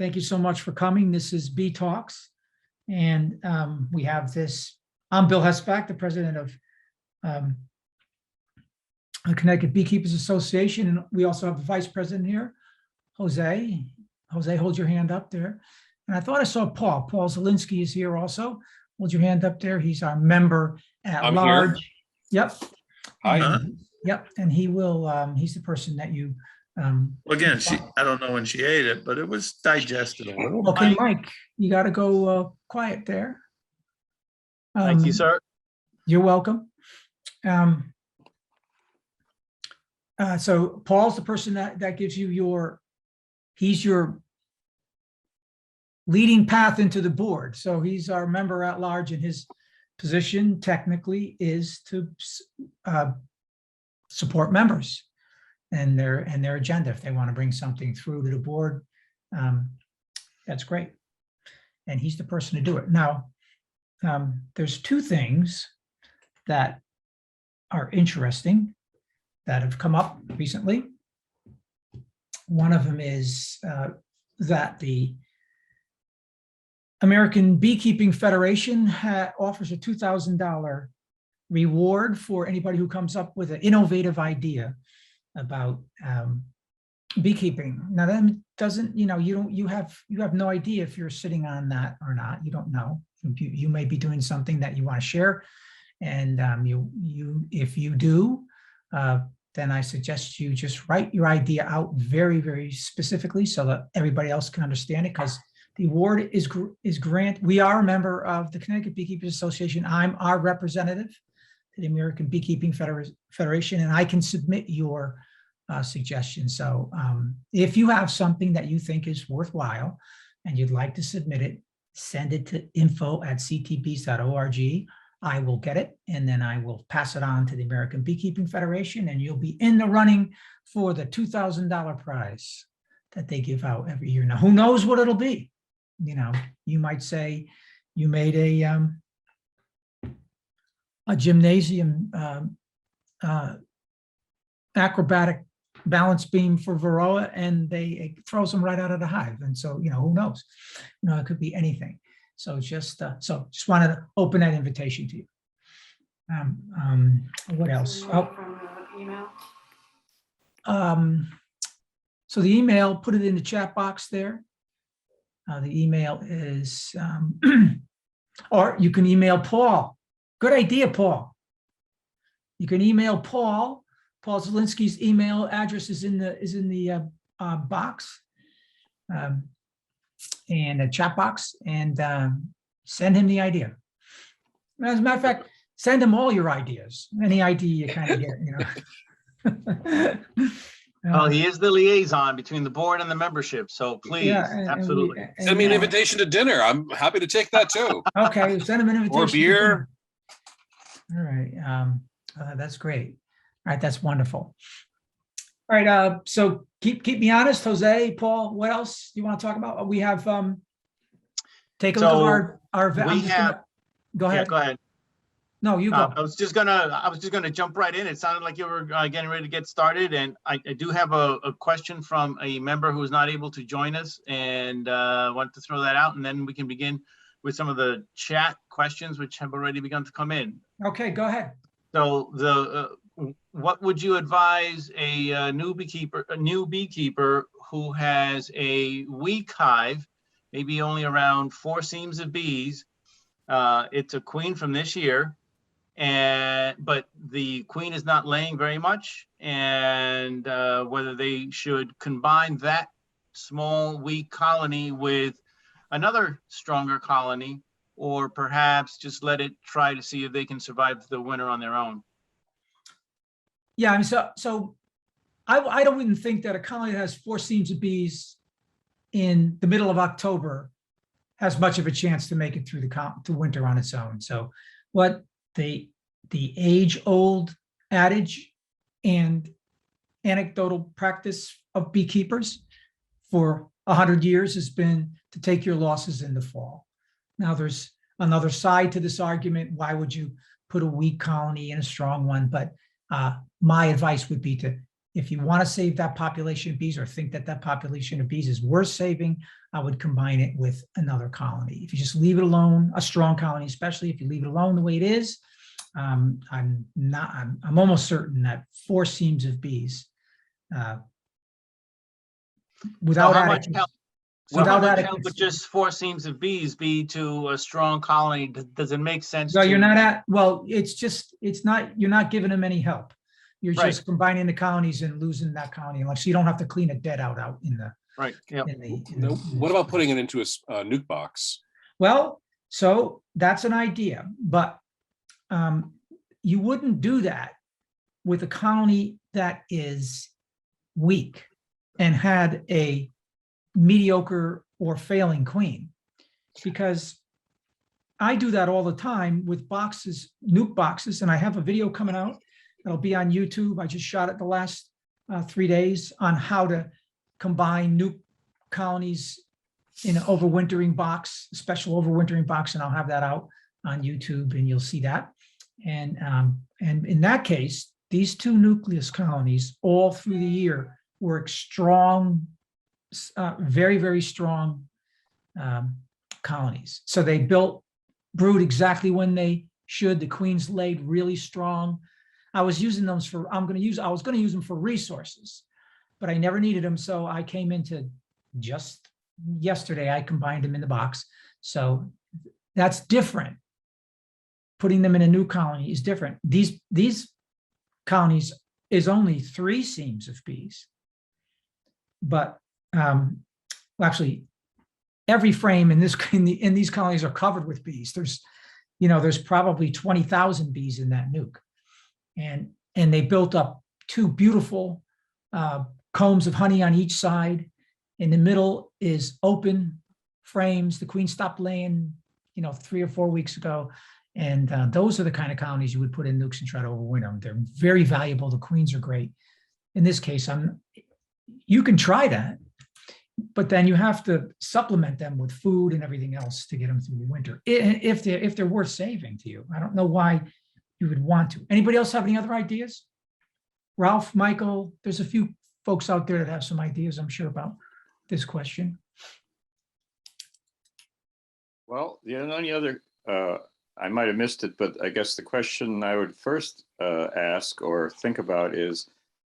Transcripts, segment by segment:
Thank you so much for coming. This is Bee Talks. And we have this, I'm Bill Hesback, the president of the Connecticut Beekeepers Association. And we also have the vice president here, Jose. Jose, hold your hand up there. And I thought I saw Paul. Paul Zielinski is here also. Hold your hand up there. He's our member at large. Yep. Hi. And, yep. And he will, he's the person that you Well, again, I don't know when she ate it, but it was digested a little. okay, Mike, you got to go quiet there. Thank you, sir. You're welcome. So Paul's the person that gives you he's your leading path into the board. So he's our member at large, and his position technically is to support members and their agenda. If they want to bring something through to the board, that's great. And he's the person to do it. Now, there's two things that are interesting that have come up recently. One of them is that the American Beekeeping Federation offers a $2,000 reward for anybody who comes up with an innovative idea about beekeeping. Now that doesn't, you have no idea if you're sitting on that or not. You don't know. You may be doing something that you want to share, and if you do, then I suggest you just write your idea out very, very specifically so that everybody else can understand it, because the award is granted. We are a member of the Connecticut Beekeepers Association. I'm our representative to the American Beekeeping Federation, and I can submit your suggestion. So if you have something that you think is worthwhile and you'd like to submit it, send it to info@ctbees.org. I will get it, and then I will pass it on to the American Beekeeping Federation, and you'll be in the running for the $2,000 prize that they give out every year. Now, who knows what it'll be? You might say you made a gymnasium acrobatic balance beam for Varroa, and it throws them right out of the hive. And so, who knows? It could be anything. So just wanted to open that invitation to you. What else? So the email, put it in the chat box there. The email is, or you can email Paul. Good idea, Paul. You can email Paul. Paul Zielinski's email address is in the box. And a chat box, and send him the idea. As a matter of fact, send him all your ideas, any idea you kind of get, Well, he is the liaison between the board and the membership, so please, absolutely. Send me an invitation to dinner. I'm happy to take that too. Okay, send him an invitation. Or beer. All right, that's great. All right, that's wonderful. All right, so keep me honest, Jose, Paul. What else do you want to talk about? We have take a look at our go ahead. Yeah, go ahead. No, you go. I was just gonna jump right in. It sounded like you were getting ready to get started, and I do have a question from a member who is not able to join us, and wanted to throw that out, and then we can begin with some of the chat questions which have already begun to come in. Okay, go ahead. So what would you advise a new beekeeper who has a weak hive, maybe only around 4 seams of bees? It's a queen from this year, but the queen is not laying very much, and whether they should combine that small weak colony with another stronger colony, or perhaps just let it try to see if they can survive the winter on their own. Yeah, I mean, so I don't even think that a colony that has 4 seams of bees in the middle of October has much of a chance to make it through the winter on its own. So what the age-old adage and anecdotal practice of beekeepers for 100 years has been to take your losses in the fall. Now, there's another side to this argument. Why would you put a weak colony in a strong one? But my advice would be to if you want to save that population of bees or think that that population of bees is worth saving, I would combine it with another colony. If you just leave it alone, a strong colony, especially if you leave it alone the way it is, I'm almost certain that 4 seams of bees without how much adding, help? So how without much adding. help would just 4 seams of bees be to a strong colony? Does it make sense? No, you're to- not at, well, it's not, you're not giving them any help. You're Right. just combining the colonies and losing that colony, like, so you don't have to clean a dead out in the, Right, yeah. Now, what about putting it into a nuke box? Well, so that's an idea, but you wouldn't do that with a colony that is weak and had a mediocre or failing queen, because I do that all the time with boxes, nuke boxes, and I have a video coming out that'll be on YouTube. I just shot it the last 3 days on how to combine nuke colonies in an overwintering box, a special overwintering box, and I'll have that out on YouTube, and you'll see that. And in that case, these 2 nucleus colonies all through the year were strong, very, very strong colonies. So they brood exactly when they should. The queens laid really strong. I was using them for, I was going to use them for resources, but I never needed them. So I came into just yesterday, I combined them in the box. So that's different. Putting them in a new colony is different. These colonies is only 3 seams of bees, but well, actually, every frame in these colonies are covered with bees. There's probably 20,000 bees in that nuke, and they built up 2 beautiful combs of honey on each side. In the middle is open frames. The queen stopped laying, 3 or 4 weeks ago. And those are the kind of colonies you would put in nukes and try to overwinter them. They're very valuable. The queens are great. In this case, you can try that, but then you have to supplement them with food and everything else to get them through the winter. If they're worth saving to you, I don't know why you would want to. Anybody else have any other ideas? Ralph, Michael, there's a few folks out there that have some ideas, I'm sure, about this question. Well, the only other, I might have missed it, but I guess the question I would first ask or think about is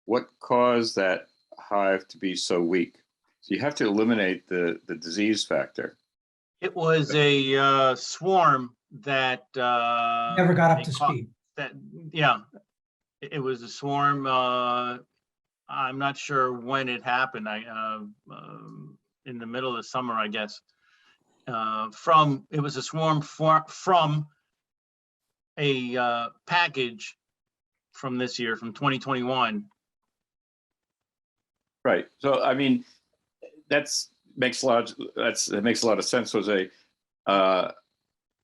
what caused that hive to be so weak? So you have to eliminate the disease factor. It was a swarm that Never got up they to caught- speed. That, yeah, it was a swarm. I'm not sure when it happened. In the middle of the summer, I guess. It was a swarm from a package from this year, from 2021. Right. So I mean, that makes a lot of sense, Jose.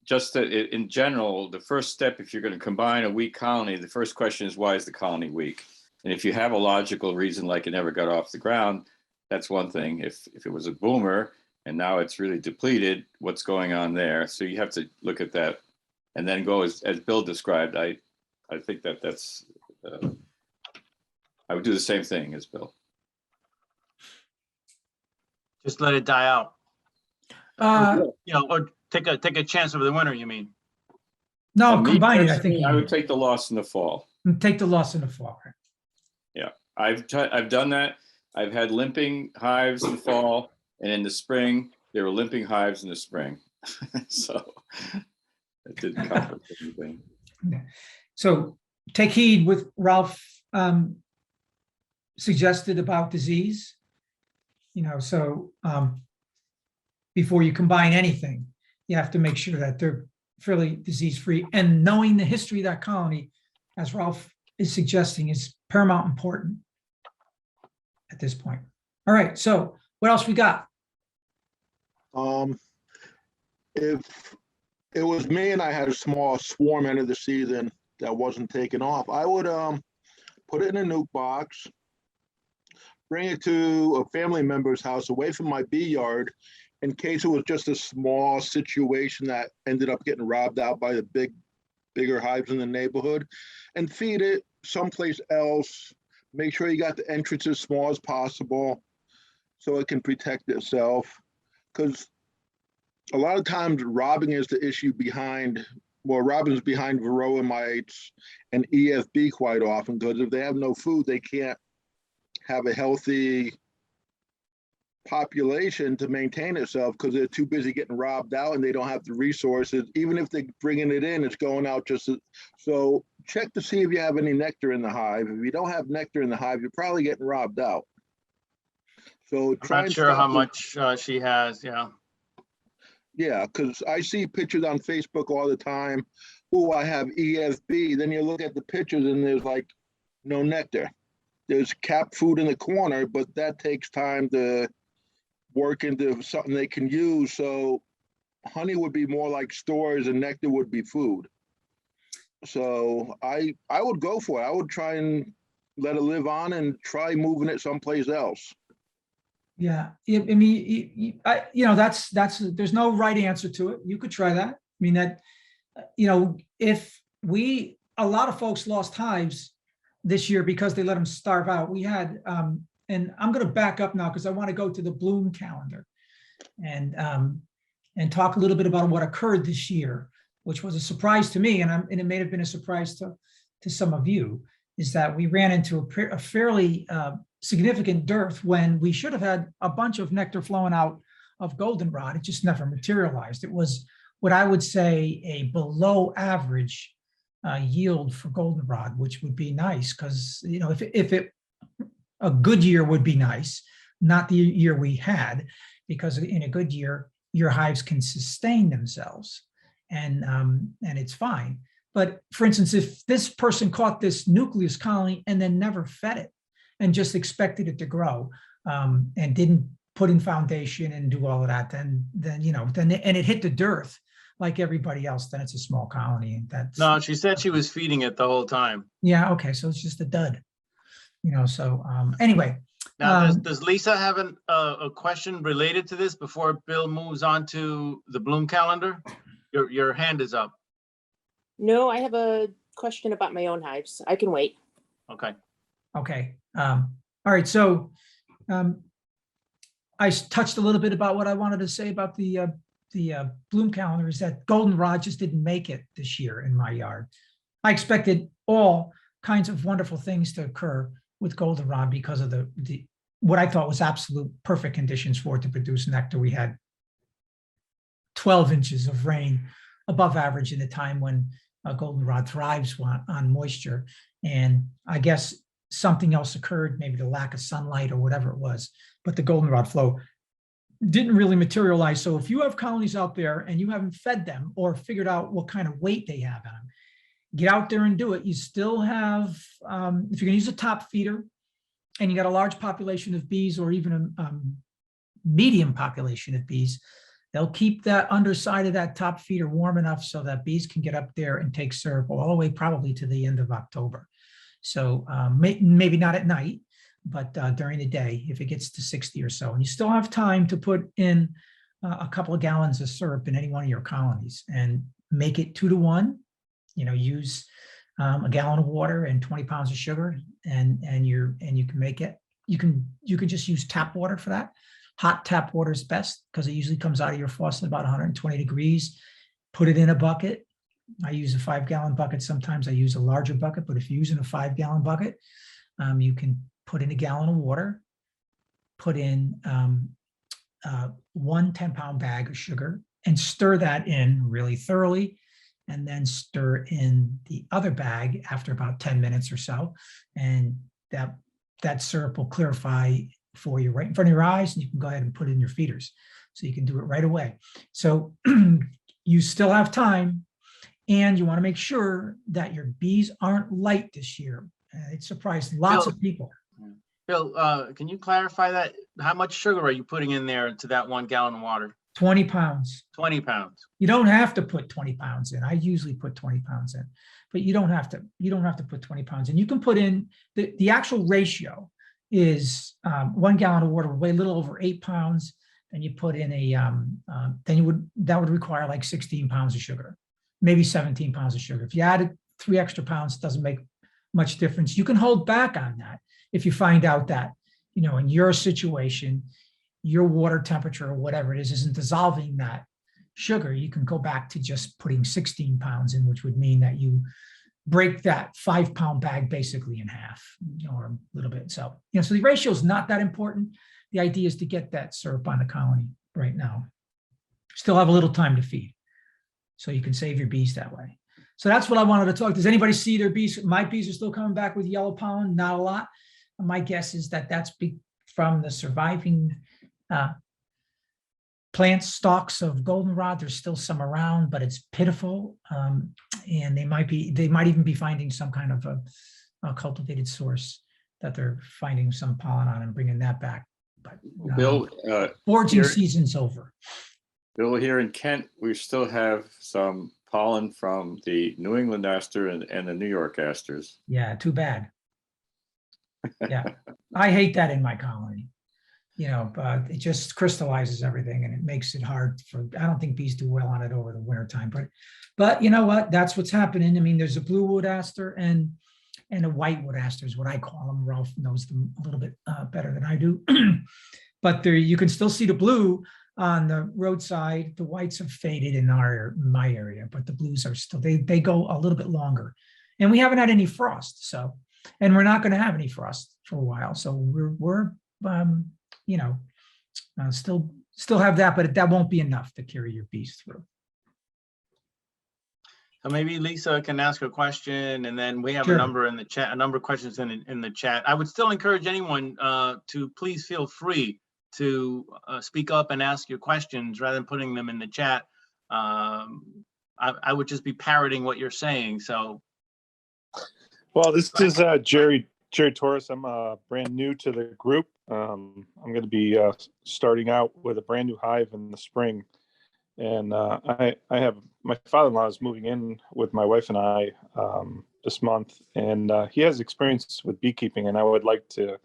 Just that in general, the first step, if you're going to combine a weak colony, the first question is, why is the colony weak? And if you have a logical reason, like it never got off the ground, that's one thing. If it was a boomer and now it's really depleted, what's going on there? So you have to look at that and then go as Bill described. I think that's I would do the same thing as Bill. Just let it die out. Or take a chance over the winter, you mean? No, Me combine it, I personally, think. I would take the loss in the fall. Take the loss in the fall. Yeah, I've done that. I've had limping hives in the fall, and in the spring there were limping hives in the spring. So it didn't cover anything. So take heed with Ralph suggested about disease. So before you combine anything, you have to make sure that they're fairly disease-free. And knowing the history of that colony, as Ralph is suggesting, is paramount important at this point. All right, so what else we got? If it was me and I had a small swarm end of the season that wasn't taken off, I would put it in a nuke box, bring it to a family member's house away from my bee yard in case it was just a small situation that ended up getting robbed out by the bigger hives in the neighborhood, and feed it someplace else, Make sure you got the entrance as small as possible so it can protect itself. Because a lot of times robbing is the issue behind, well, robbing's behind Varroa mites and EFB quite often, because if they have no food, they can't have a healthy population to maintain itself because they're too busy getting robbed out and they don't have the resources. Even if they're bringing it in, it's going out just so check to see if you have any nectar in the hive. If you don't have nectar in the hive, you're probably getting robbed out. So I'm not sure how much she has, yeah. Yeah, because I see pictures on Facebook all the time. Oh, I have EFB. Then you look at the pictures and there's like no nectar. There's capped food in the corner, but that takes time to work into something they can use. So honey would be more like stores and nectar would be food. So I would go for it. I would try and let it live on and try moving it someplace else. Yeah, I mean, that's there's no right answer to it. You could try that. I mean, that, if a lot of folks lost hives this year because they let them starve out. We had, and I'm going to back up now because I want to go to the bloom calendar and talk a little bit about what occurred this year, which was a surprise to me, and it may have been a surprise to some of you, is that we ran into a fairly significant dearth when we should have had a bunch of nectar flowing out of goldenrod. It just never materialized. It was what I would say a below average yield for goldenrod, which would be nice because, if it a good year would be nice, not the year we had, because in a good year, your hives can sustain themselves and it's fine. But for instance, if this person caught this nucleus colony and then never fed it and just expected it to grow and didn't put in foundation and do all of that, then it hit the dearth like everybody else, then it's a small colony. And that's No, she said she was feeding it the whole time. yeah, okay, so it's just a dud. So anyway. Now, does Lisa have a question related to this before Bill moves on to the bloom calendar? Your hand is up. No, I have a question about my own hives. I can wait. Okay. Okay. All right. So I touched a little bit about what I wanted to say about the bloom calendar, is that goldenrod just didn't make it this year in my yard. I expected all kinds of wonderful things to occur with goldenrod because of the what I thought was absolute perfect conditions for it to produce nectar. We had 12 inches of rain above average in a time when goldenrod thrives on moisture. And I guess something else occurred, maybe the lack of sunlight or whatever it was, but the goldenrod flow didn't really materialize. So if you have colonies out there and you haven't fed them or figured out what kind of weight they have on them, get out there and do it. You still have, if you're gonna use a top feeder and you got a large population of bees or even a medium population of bees, they'll keep that underside of that top feeder warm enough so that bees can get up there and take syrup all the way probably to the end of October. So maybe not at night, but during the day, if it gets to 60 or so. And you still have time to put in a couple of gallons of syrup in any one of your colonies and make it 2 to 1. Use a gallon of water and 20 pounds of sugar, and you can make it. You can just use tap water for that. Hot tap water is best because it usually comes out of your faucet about 120 degrees. Put it in a bucket. I use a 5-gallon bucket. Sometimes I use a larger bucket, but if you're using a 5-gallon bucket, you can put in a gallon of water, put in 1 10-pound bag of sugar, and stir that in really thoroughly, and then stir in the other bag after about 10 minutes or so. And that syrup will clarify for you right in front of your eyes, and you can go ahead and put it in your feeders. So you can do it right away. So you still have time, and you want to make sure that your bees aren't light this year. It surprised lots of people. Bill, can you clarify that? How much sugar are you putting in there to that 1 gallon of water? 20 pounds. 20 pounds. You don't have to put 20 pounds in. I usually put 20 pounds in, but you don't have to put 20 pounds in. You can put in the actual ratio is 1 gallon of water would weigh a little over 8 pounds. Then you put in that would require like 16 pounds of sugar, maybe 17 pounds of sugar. If you added 3 extra pounds, it doesn't make much difference. You can hold back on that if you find out that, in your situation, your water temperature or whatever it is isn't dissolving that sugar. You can go back to just putting 16 pounds in, which would mean that you break that 5-pound bag basically in half, or a little bit. So, so the ratio is not that important. The idea is to get that syrup on the colony right now. Still have a little time to feed, so you can save your bees that way. So that's what I wanted to talk. Does anybody see their bees? My bees are still coming back with yellow pollen, not a lot. My guess is that that's from the surviving plant stalks of goldenrod. There's still some around, but it's pitiful. And they might even be finding some kind of a cultivated source that they're finding some pollen on and bringing that back. But Bill, foraging here- season's over. Bill, here in Kent, we still have some pollen from the New England aster and the New York asters. Yeah, too bad. Yeah, I hate that in my colony. But it just crystallizes everything and it makes it hard I don't think bees do well on it over the winter time, but you know what? That's what's happening. I mean, there's a blue wood aster and a white wood aster is what I call them. Ralph knows them a little bit better than I do. But you can still see the blue on the roadside. The whites have faded in my area, but the blues are still, they go a little bit longer. And we haven't had any frost, and we're not going to have any frost for a while. So we're still have that, but that won't be enough to carry your bees through. So maybe Lisa can ask a question, and then we have Sure. a number in the chat, a number of questions in the chat. I would still encourage anyone to please feel free to speak up and ask your questions rather than putting them in the chat. I would just be parroting what you're saying. So, well, this is Jerry Torres. I'm brand new to the group. I'm going to be starting out with a brand new hive in the spring, and I have my father-in-law is moving in with my wife and I this month, and he has experience with beekeeping, and I would like to,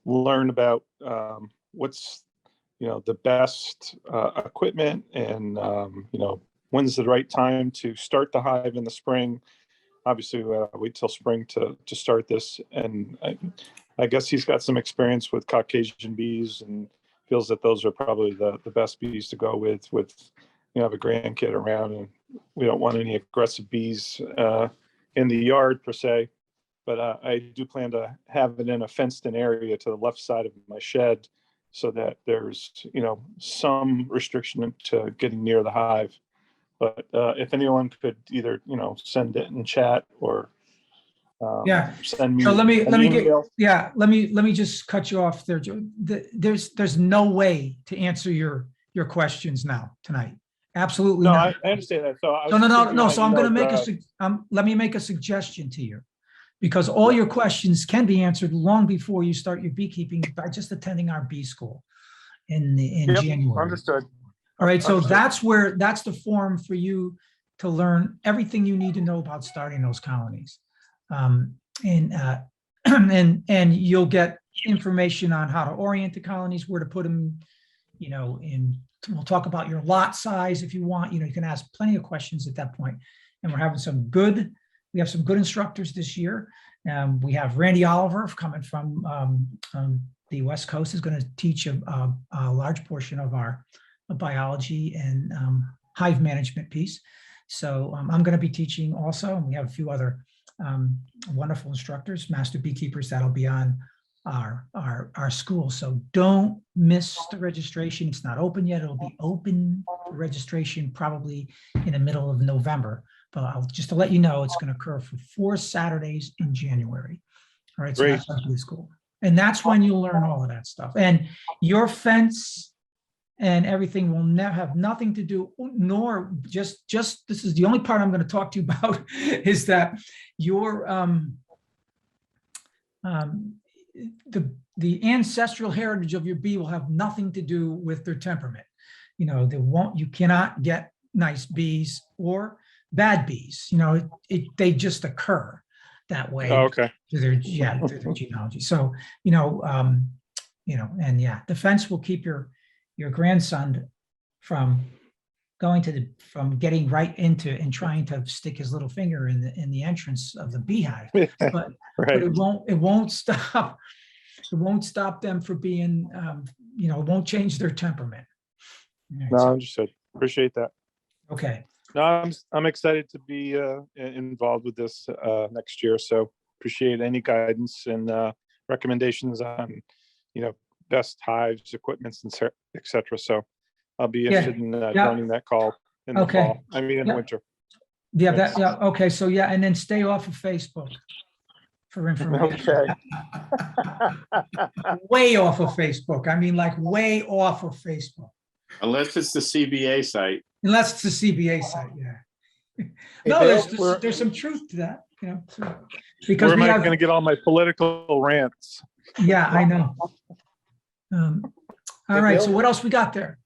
learn about what's the best equipment, and when's the right time to start the hive in the spring. Obviously, wait till spring to start this, and I guess he's got some experience with Caucasian bees and feels that those are probably the best bees to go with have a grandkid around, and we don't want any aggressive bees in the yard per se. But I do plan to have it in a fenced-in area to the left side of my shed, so that there's some restriction to getting near the hive. But if anyone could either send it in chat or send me So let me email. let me just cut you off there, Joe. There's no way to answer your questions now tonight. Absolutely No, not. I understand that. So No. So I'm going to make let me make a suggestion to you, because all your questions can be answered long before you start your beekeeping by just attending our bee school in January. Understood. All right, so that's the forum for you to learn everything you need to know about starting those colonies, and you'll get information on how to orient the colonies, where to put them. We'll talk about your lot size if you want. You can ask plenty of questions at that point. And we have some good instructors this year. We have Randy Oliver coming from the West Coast, is going to teach a large portion of our biology and hive management piece. So I'm going to be teaching also, and we have a few other wonderful instructors, master beekeepers, that'll be on our school. So don't miss the registration. It's not open yet. It'll be open for registration probably in the middle of November. But just to let you know, it's going to occur for 4 Saturdays in January. All right, so Great. that's really cool. And that's when you'll learn all of that stuff. And your fence and everything will have nothing to do, nor just this is the only part I'm going to talk to you about, is that your the ancestral heritage of your bee will have nothing to do with their temperament. You cannot get nice bees or bad bees. They just occur that way. Oh, okay. Through their genealogy. So, and yeah, the fence will keep your grandson from going from getting right into and trying to stick his little finger in the entrance of the beehive. But Right. it won't stop. It won't stop them from being, it won't change their temperament. All right, No, so- understood. Appreciate that. okay. No, I'm excited to be involved with this next year. So appreciate any guidance and recommendations on, best hives, equipments, and et cetera. So I'll be interested in joining that call in the Okay. fall. I mean, in the Yeah. winter. Yeah, okay, so yeah, and then stay off of Facebook for information. Okay. Way off of Facebook. I mean, like way off of Facebook. Unless it's the CBA site. Unless it's the CBA site, yeah. Hey, No, Bill, there's some truth to that, because Where am we I have, going to get all my political rants? yeah, I know. All Hey, right, Bill? so what else we got there?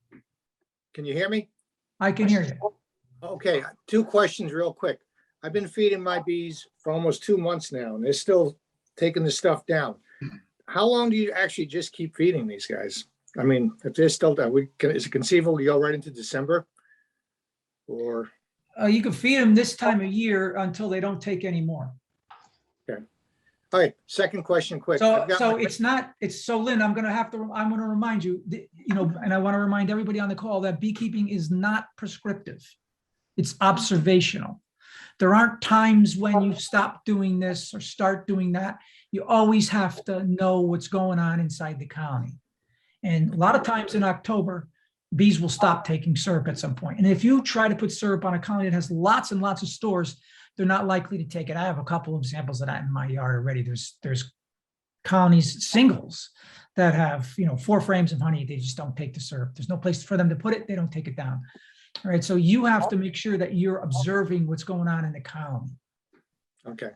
Can you hear me? I can hear you. Okay, 2 questions real quick. I've been feeding my bees for almost 2 months now, and they're still taking the stuff down. How long do you actually just keep feeding these guys? I mean, if they're still down, is it conceivable to go right into December? Or, You can feed them this time of year until they don't take any more. all right, second question, quick. So, I've got my- so Lynn, I'm gonna remind you, and I want to remind everybody on the call that beekeeping is not prescriptive. It's observational. There aren't times when you stop doing this or start doing that. You always have to know what's going on inside the colony. And a lot of times in October, bees will stop taking syrup at some point. And if you try to put syrup on a colony that has lots and lots of stores, they're not likely to take it. I have a couple of examples of that in my yard already. There's colonies, singles, that have 4 frames of honey. They just don't take the syrup. There's no place for them to put it. They don't take it down. All right, so you have to make sure that you're observing what's going on in the colony. Okay.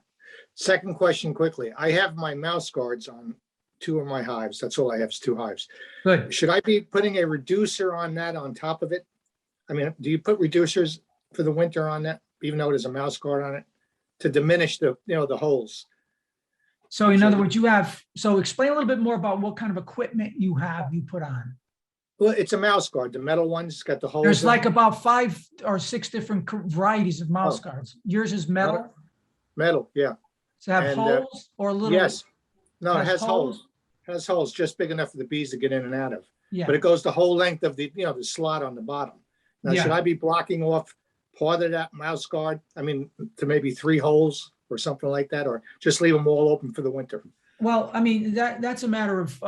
Second question quickly. I have my mouse guards on 2 of my hives. That's all I have is 2 hives. Good. Should I be putting a reducer on that on top of it? I mean, do you put reducers for the winter on that, even though there's a mouse guard on it, to diminish the holes? So in other words, so explain a little bit more about what kind of equipment you put on. Well, it's a mouse guard. The metal one's got the holes. There's in like it. about 5 or 6 different varieties of mouse Oh. guards. Yours is metal? Metal, yeah. Does it have And, holes or a little? Yes. No, it has has holes. Has holes just big enough for the bees to get in and out of. Yeah. But it goes the whole length of the slot on the bottom. Now, Yeah. should I be blocking off part of that mouse guard? I mean, to maybe 3 holes or something like that, or just leave them all open for the winter? Well, I mean, that's a matter of,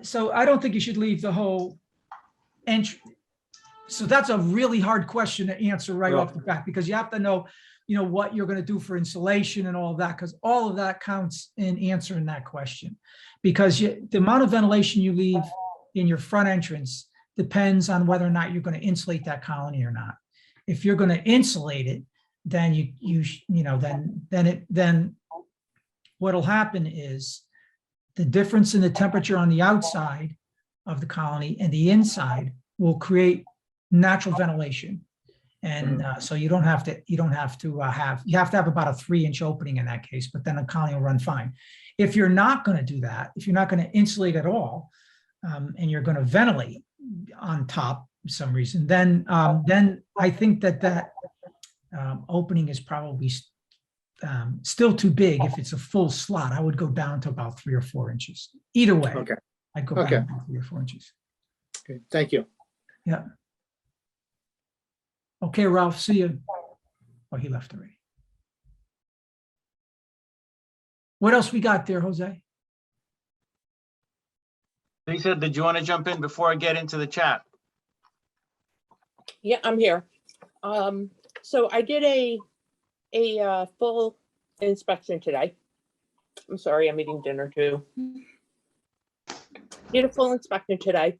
so I don't think you should leave the whole entry. So that's a really hard question to answer right off the bat, because you have to know, what you're going to do for insulation and all of that, because all of that counts in answering that question. Because the amount of ventilation you leave in your front entrance depends on whether or not you're going to insulate that colony or not. If you're going to insulate it, then then what'll happen is the difference in the temperature on the outside of the colony and the inside will create natural ventilation. And so you have to have about a 3-inch opening in that case, but then the colony will run fine. If you're not going to do that, if you're not going to insulate at all, and you're going to ventilate on top for some reason, then I think that opening is probably still too big. If it's a full slot, I would go down to about 3 or 4 inches. Either way, Okay. I'd go down to 3 or 4 inches. Okay, thank you. Yeah. Okay, Ralph, see you. Oh, he left already. What else we got there, Jose? Lisa, did you want to jump in before I get into the chat? Yeah, I'm here. So I did a full inspection today. I'm sorry, I'm eating dinner too. Did a full inspection today.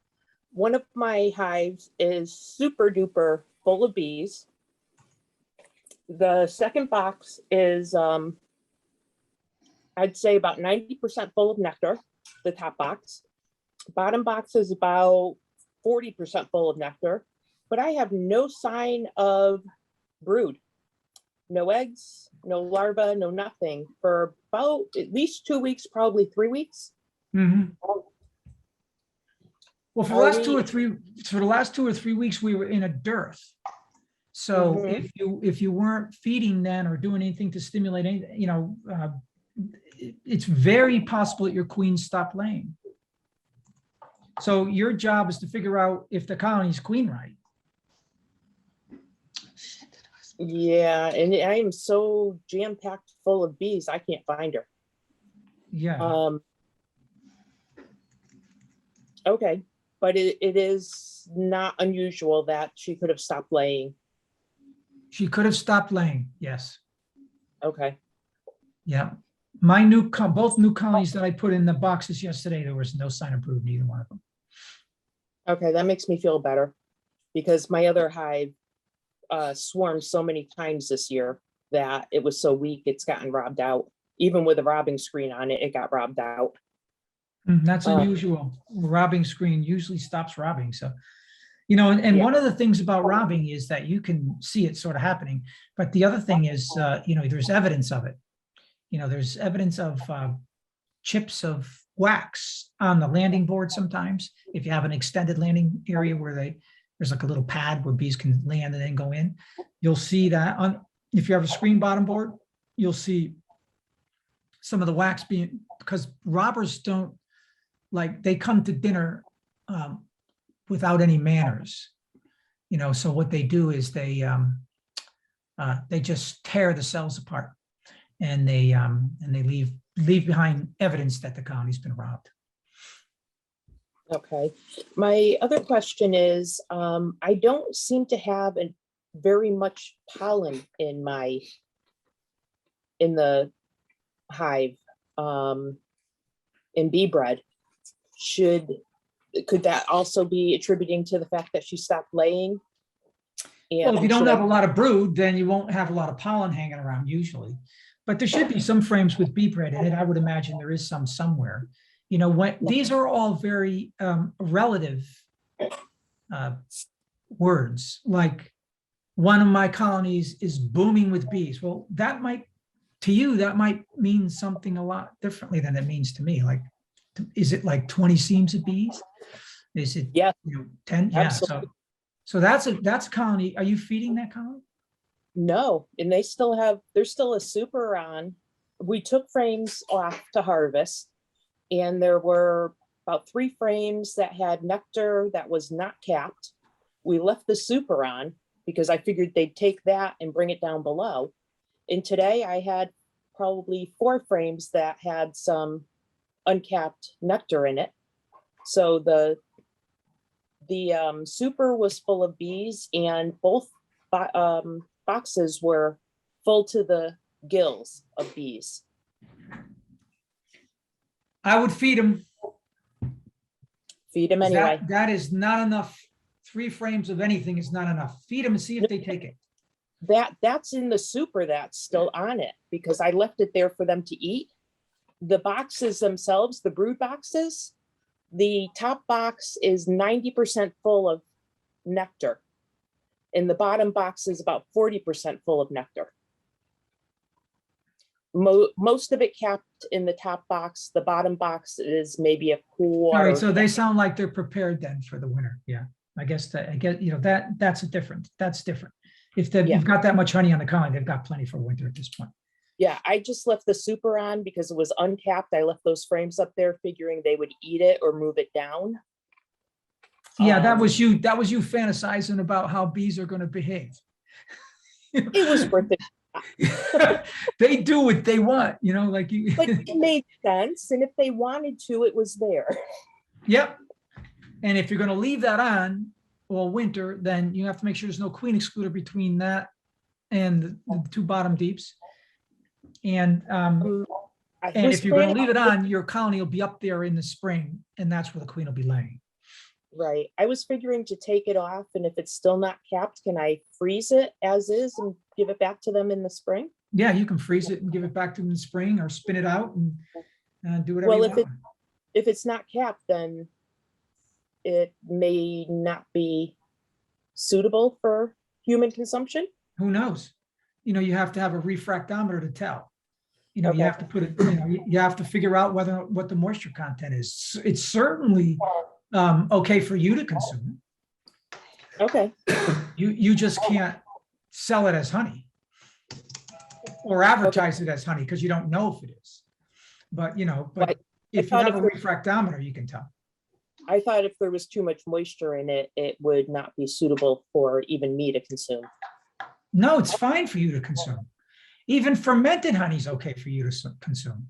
One of my hives is super duper full of bees. The second box is, I'd say about 90% full of nectar, the top box. Bottom box is about 40% full of nectar, but I have no sign of brood. No eggs, no larvae, no nothing for about at least 2 weeks, probably 3 weeks. Mm-hmm. Well, for the last 2 or 3 weeks, we were in a dearth. So Mhm. if you weren't feeding then or doing anything to stimulate any, it's very possible that your queens stopped laying. So your job is to figure out if the colony's queen right. Yeah, and I am so jam-packed full of bees, I can't find her. Yeah. Okay, but it is not unusual that she could have stopped laying. She could have stopped laying. Yes. Okay, Yeah. Both new colonies that I put in the boxes yesterday, there was no sign of brood in either one of them. okay, that makes me feel better because my other hive swarmed so many times this year that it was so weak, it's gotten robbed out. Even with a robbing screen on it, it got robbed out. That's unusual. Robbing screen usually stops robbing. So, and Yeah. one of the things about robbing is that you can see it sort of happening. But the other thing is, there's evidence of it. There's evidence of chips of wax on the landing board sometimes. If you have an extended landing area where there's like a little pad where bees can land and then go in, you'll see that if you have a screen bottom board, you'll see some of the wax because robbers don't they come to dinner without any manners, so what they do is they just tear the cells apart and they leave behind evidence that the colony's been robbed. Okay. My other question is, I don't seem to have very much pollen in the hive, in bee bread. Could that also be attributing to the fact that she stopped laying? Well, if you don't have a lot of brood, then you won't have a lot of pollen hanging around usually. But there should be some frames with bee bread in it. I would imagine there is some somewhere. These are all very relative words. Like one of my colonies is booming with bees. Well, to you, that might mean something a lot differently than it means to me. Like, is it like 20 seams of bees? Is it 10? Yeah. Absolutely. So that's a colony. Are you feeding that colony? No, and there's still a super on. We took frames off to harvest, and there were about 3 frames that had nectar that was not capped. We left the super on because I figured they'd take that and bring it down below. And today I had probably 4 frames that had some uncapped nectar in it. So the super was full of bees, and both boxes were full to the gills of bees. I would feed them. Feed them anyway. That is not enough. 3 frames of anything is not enough. Feed them and see if they take it. That's in the super that's still on it because I left it there for them to eat. The boxes themselves, the brood boxes, the top box is 90% full of nectar. And the bottom box is about 40% full of nectar. Most of it capped in the top box. The bottom box is maybe a quarter. All right, so they sound like they're prepared then for the winter. Yeah, I guess that's different. If you've got that much honey on the colony, they've got plenty for winter at this point. Yeah, I just left the super on because it was uncapped. I left those frames up there figuring they would eat it or move it down. Yeah, that was you fantasizing about how bees are going to behave. It was worth it. They do what they want, like you. But it made sense. And if they wanted to, it was there. Yep. And if you're going to leave that on all winter, then you have to make sure there's no queen excluder between that and the 2 bottom deeps. And if you're going to leave it on, your colony will be up there in the spring, and that's where the queen will be laying. Right. I was figuring to take it off, and if it's still not capped, can I freeze it as is and give it back to them in the spring? Yeah, you can freeze it and give it back to them in the spring, or spin it out and do whatever you want. If it's not capped, then it may not be suitable for human consumption. Who knows? You have to have a refractometer to tell. Okay. You have to put it, you have to figure out what the moisture content is. It's certainly okay for you to consume. Okay, You just can't sell it as honey or advertise it as honey because you don't know if it is. But, Right. if you thought have a if refractometer, you can tell. I thought if there was too much moisture in it, it would not be suitable for even me to consume. No, it's fine for you to consume. Even fermented honey is okay for you to consume.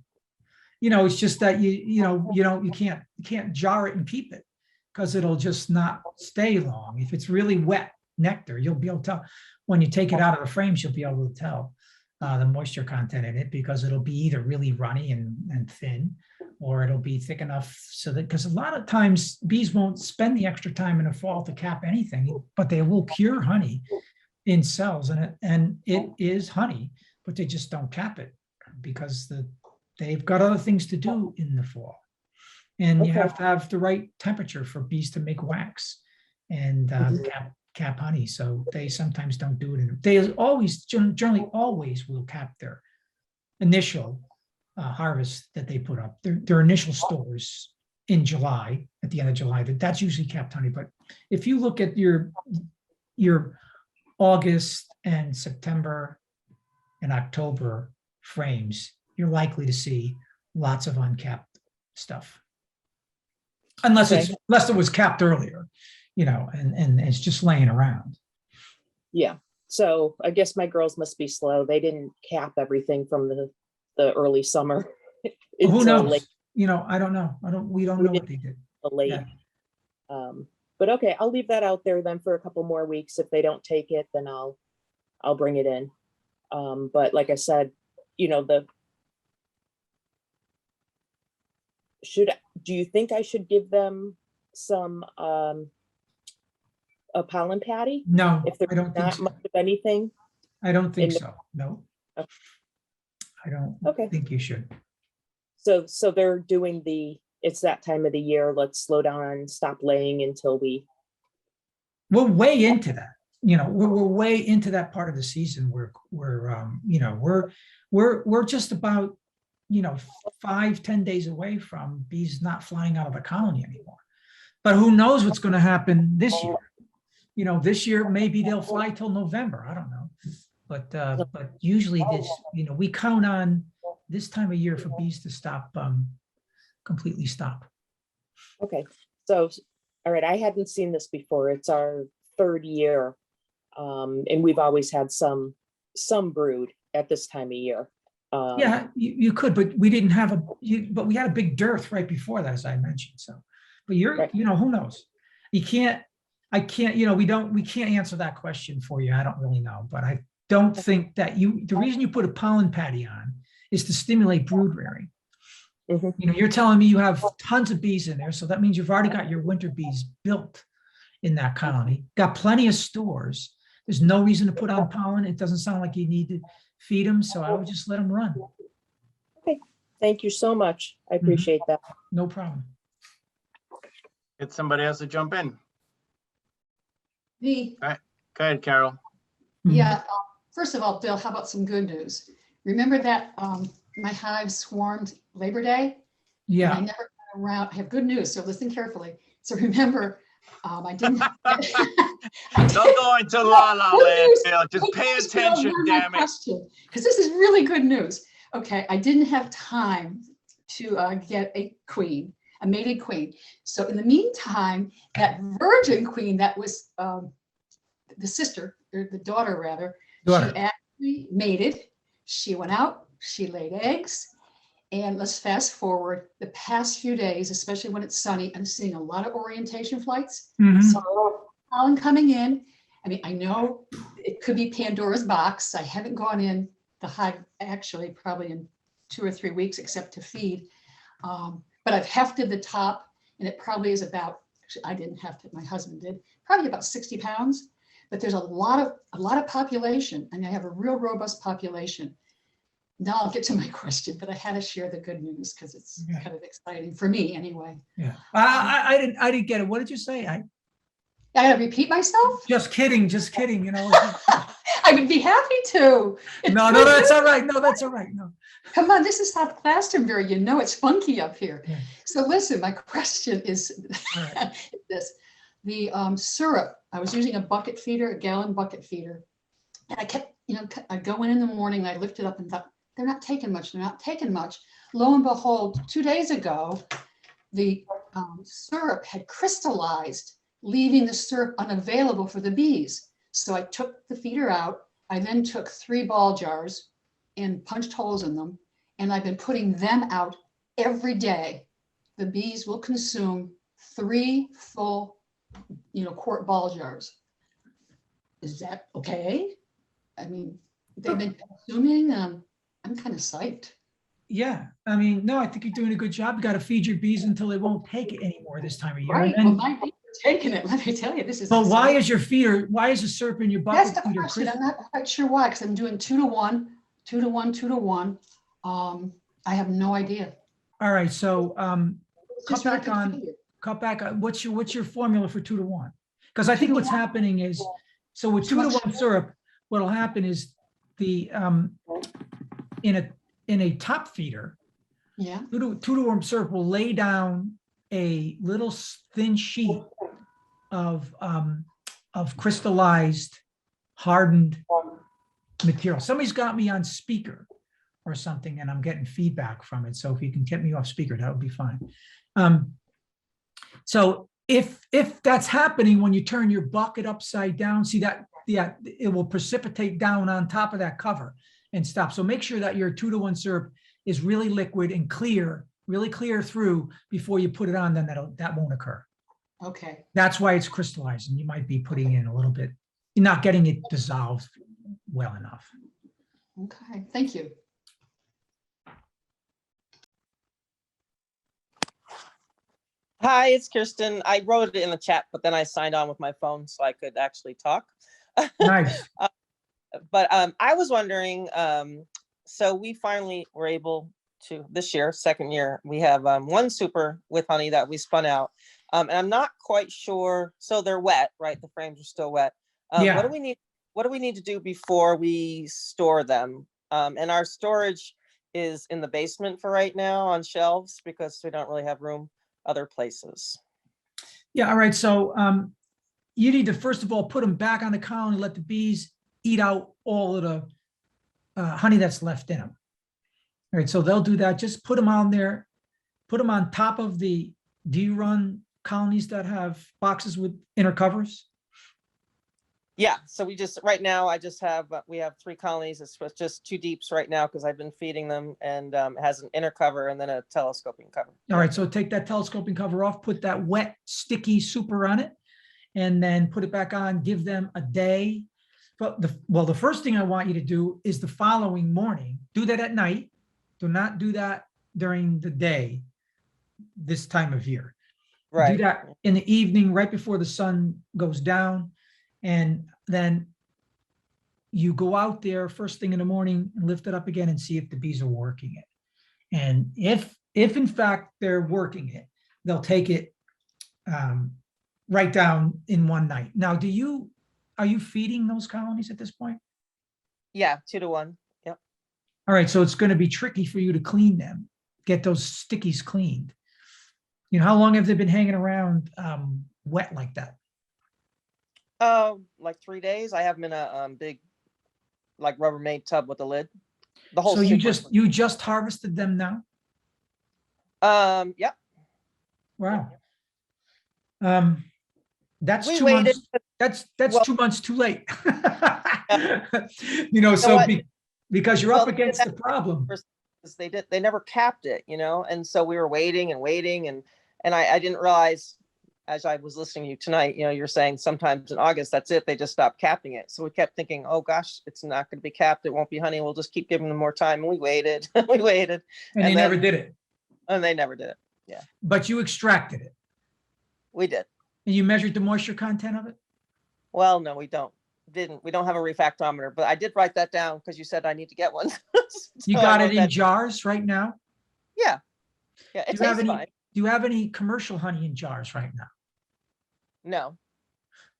It's just that you can't jar it and keep it because it'll just not stay long. If it's really wet nectar, you'll be able to tell. When you take it out of the frames, you'll be able to tell the moisture content in it because it'll be either really runny and thin, or it'll be thick enough so that, because a lot of times bees won't spend the extra time in the fall to cap anything, but they will cure honey in cells, and it is honey, but they just don't cap it because they've got other things to do in the fall. And you Okay. have to have the right temperature for bees to make wax and cap honey. So they sometimes don't do it. They always, generally always will cap their initial harvest that they put up, their initial stores in July, at the end of July. That's usually capped honey. But if you look at your August and September and October frames, you're likely to see lots of uncapped stuff. Unless Okay. unless it was capped earlier, and it's just laying around. Yeah, so I guess my girls must be slow. They didn't cap everything from the early summer. Who until knows? late- I don't know. We don't know what they did. late. Yeah. But okay, I'll leave that out there then for a couple more weeks. If they don't take it, then I'll bring it in. But like I said, do you think I should give them some a pollen patty No, if I there's don't think not so. much of anything? I don't think in the- so. No. Okay. I don't Okay. think you should. So they're doing it's that time of the year. Let's slow down and stop laying until we. We're way into that. We're way into that part of the season where we're just about 5-10 days away from bees not flying out of the colony anymore. But who knows what's going to happen this year? This year maybe they'll fly till November. I don't know. But usually we count on this time of year for bees to stop, completely stop. Okay, so, all right, I hadn't seen this before. It's our third year. And we've always had some brood at this time of year. Yeah, you could, but we didn't have but we had a big dearth right before that, as I mentioned. So, but Right. who knows? I can't, we can't answer that question for you. I don't really know, but I don't think that the reason you put a pollen patty on is to stimulate brood rearing. Mhm. You're telling me you have tons of bees in there, so that means you've already got your winter bees built in that colony, got plenty of stores. There's no reason to put on pollen. It doesn't sound like you need to feed them, so I would just let them run. Thank you so much. I appreciate that. No problem. Get somebody else to jump in. Me, Go ahead, Carol. yeah. First of all, Bill, how about some good news? Remember that my hive swarmed Labor Day? And I Yeah, never got around. I have good news, so listen carefully. So remember, I didn't. Don't go into la la land, Bill. Just pay attention, damn it. Because this is really good news. Okay, I didn't have time to get a queen, a mated queen. So in the meantime, that virgin queen that was the sister, or the daughter rather, Daughter. she actually mated. She went out, she laid eggs. And let's fast forward the past few days, especially when it's sunny, I'm seeing a lot of orientation flights. Mhm. So pollen coming in. I mean, I know it could be Pandora's box. I haven't gone in the hive actually probably in 2 or 3 weeks, except to feed. But I've hefted the top, and it probably is about, actually, I didn't heft it, my husband did, probably about 60 pounds. But there's a lot of population, and I have a real robust population. Now I'll get to my question, but I had to share the good news because it's Yeah. kind of exciting for me anyway. Yeah. I didn't get it. What did you say? I gotta repeat myself? Just kidding. I would be happy to. It's No, good. that's all right. No, that's all right. No. Come on, this is South Glastonbury. You know it's funky up here. Yeah. So listen, my question is All right. this. The syrup, I was using a bucket feeder, a gallon bucket feeder. And I kept, I'd go in the morning, I lifted up and thought, they're not taking much, they're not taking much. Lo and behold, 2 days ago, the syrup had crystallized, leaving the syrup unavailable for the bees. So I took the feeder out. I then took 3 ball jars and punched holes in them. And I've been putting them out every day. The bees will consume 3 full, quart ball jars. Is that okay? I mean, they've been consuming, I'm kind of psyched. Yeah, I mean, no, I think you're doing a good job. You got to feed your bees until they won't take it anymore this time of year. Right, And well, then- my bees are taking it, let me tell you, this is. but why exciting. is your feeder, why is the syrup in your That's bucket the feeder? question, I'm not quite sure why, because I'm doing 2 to 1, 2 to 1, 2 to 1. I have no idea. All right, so It's just not configured. cut back on, what's your formula for 2 to 1? Because I 2 think to what's 1. happening is, so with 2 to 1 syrup, what'll happen is the, in a top feeder, Yeah, 2 to 1 syrup will lay down a little thin sheet of crystallized, hardened material. Somebody's got me on speaker or something, and I'm getting feedback from it. So if you can get me off speaker, that would be fine. So if that's happening when you turn your bucket upside down, see that, yeah, it will precipitate down on top of that cover and stop. So make sure that your 2 to 1 syrup is really liquid and clear, really clear through before you put it on, then that won't occur. okay, That's why it's crystallizing. You might be putting in a little bit, you're not getting it dissolved well enough. okay, thank you. Hi, it's Kirsten. I wrote it in the chat, but then I signed on with my phone so I could actually talk. Nice. But I was wondering, so we finally were able to, this year, second year, we have 1 super with honey that we spun out. And I'm not quite sure, so they're wet, right? The frames are still wet. Yeah. What do we need to do before we store them? And our storage is in the basement for right now on shelves because we don't really have room other places. Yeah, all right. So you need to, first of all, put them back on the colony, let the bees eat out all of the honey that's left in them. All right, so they'll do that. Just put them on there, put them on top of the, do you run colonies that have boxes with inner covers? Yeah, so we just, right now, we have 3 colonies. It's just 2 deeps right now because I've been feeding them, and it has an inner cover and then a telescoping cover. All right, so take that telescoping cover off, put that wet, sticky super on it, and then put it back on, give them a day. But the first thing I want you to do is the following morning, do that at night. Do not do that during the day this time of year. Right. Do that in the evening, right before the sun goes down. And then you go out there first thing in the morning and lift it up again and see if the bees are working it. And if in fact they're working it, they'll take it right down in one night. Now, are you feeding those colonies at this point? Yeah, 2 to 1. Yep. All right, so it's going to be tricky for you to clean them, get those stickies cleaned. You know, how long have they been hanging around wet like that? Like 3 days. I have them in a big, like Rubbermaid tub with a lid. The whole. So you just harvested them now? Yep. Wow. That's We 2 waited. months. That's Well- 2 months too late. You know, so what? because you're up Well, against the problem. They never capped it, and so we were waiting and waiting, and I didn't realize, as I was listening to you tonight, you're saying sometimes in August, that's it, they just stopped capping it. So we kept thinking, oh gosh, it's not going to be capped, it won't be honey, we'll just keep giving them more time. And we waited, we waited. And they never did it. And they never did it. Yeah, But you extracted it. we did. And you measured the moisture content of it? Well, no, we don't have a refractometer, but I did write that down because you said I need to get one. You So I got wrote it in that- jars right now? Yeah, it Do you have tastes fine. do you have any commercial honey in jars right now? No,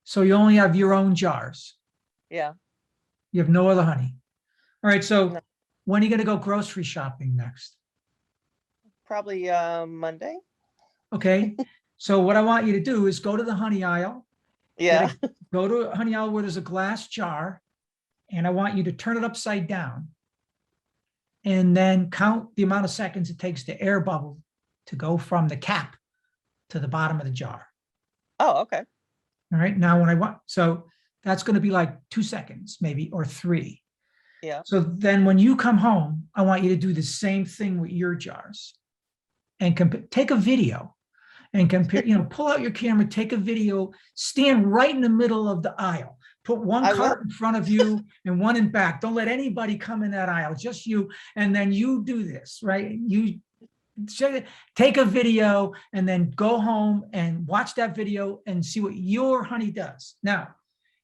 So you only have your own jars? yeah. You have no other honey. All right, so No. when are you gonna go grocery shopping next? Probably Monday. Okay, so what I want you to do is go to the honey aisle. Yeah. Go to a honey aisle where there's a glass jar, and I want you to turn it upside down. And then count the amount of seconds it takes the air bubble to go from the cap to the bottom of the jar. Oh, okay. All right, now when I want, so that's gonna be like 2 seconds, maybe, or 3. Yeah. So then when you come home, I want you to do the same thing with your jars. And take a video and compare, pull out your camera, take a video, stand right in the middle of the aisle. Put one I cart will. in front of you and one in back. Don't let anybody come in that aisle, just you. And then you do this, right? You take a video and then go home and watch that video and see what your honey does. Now,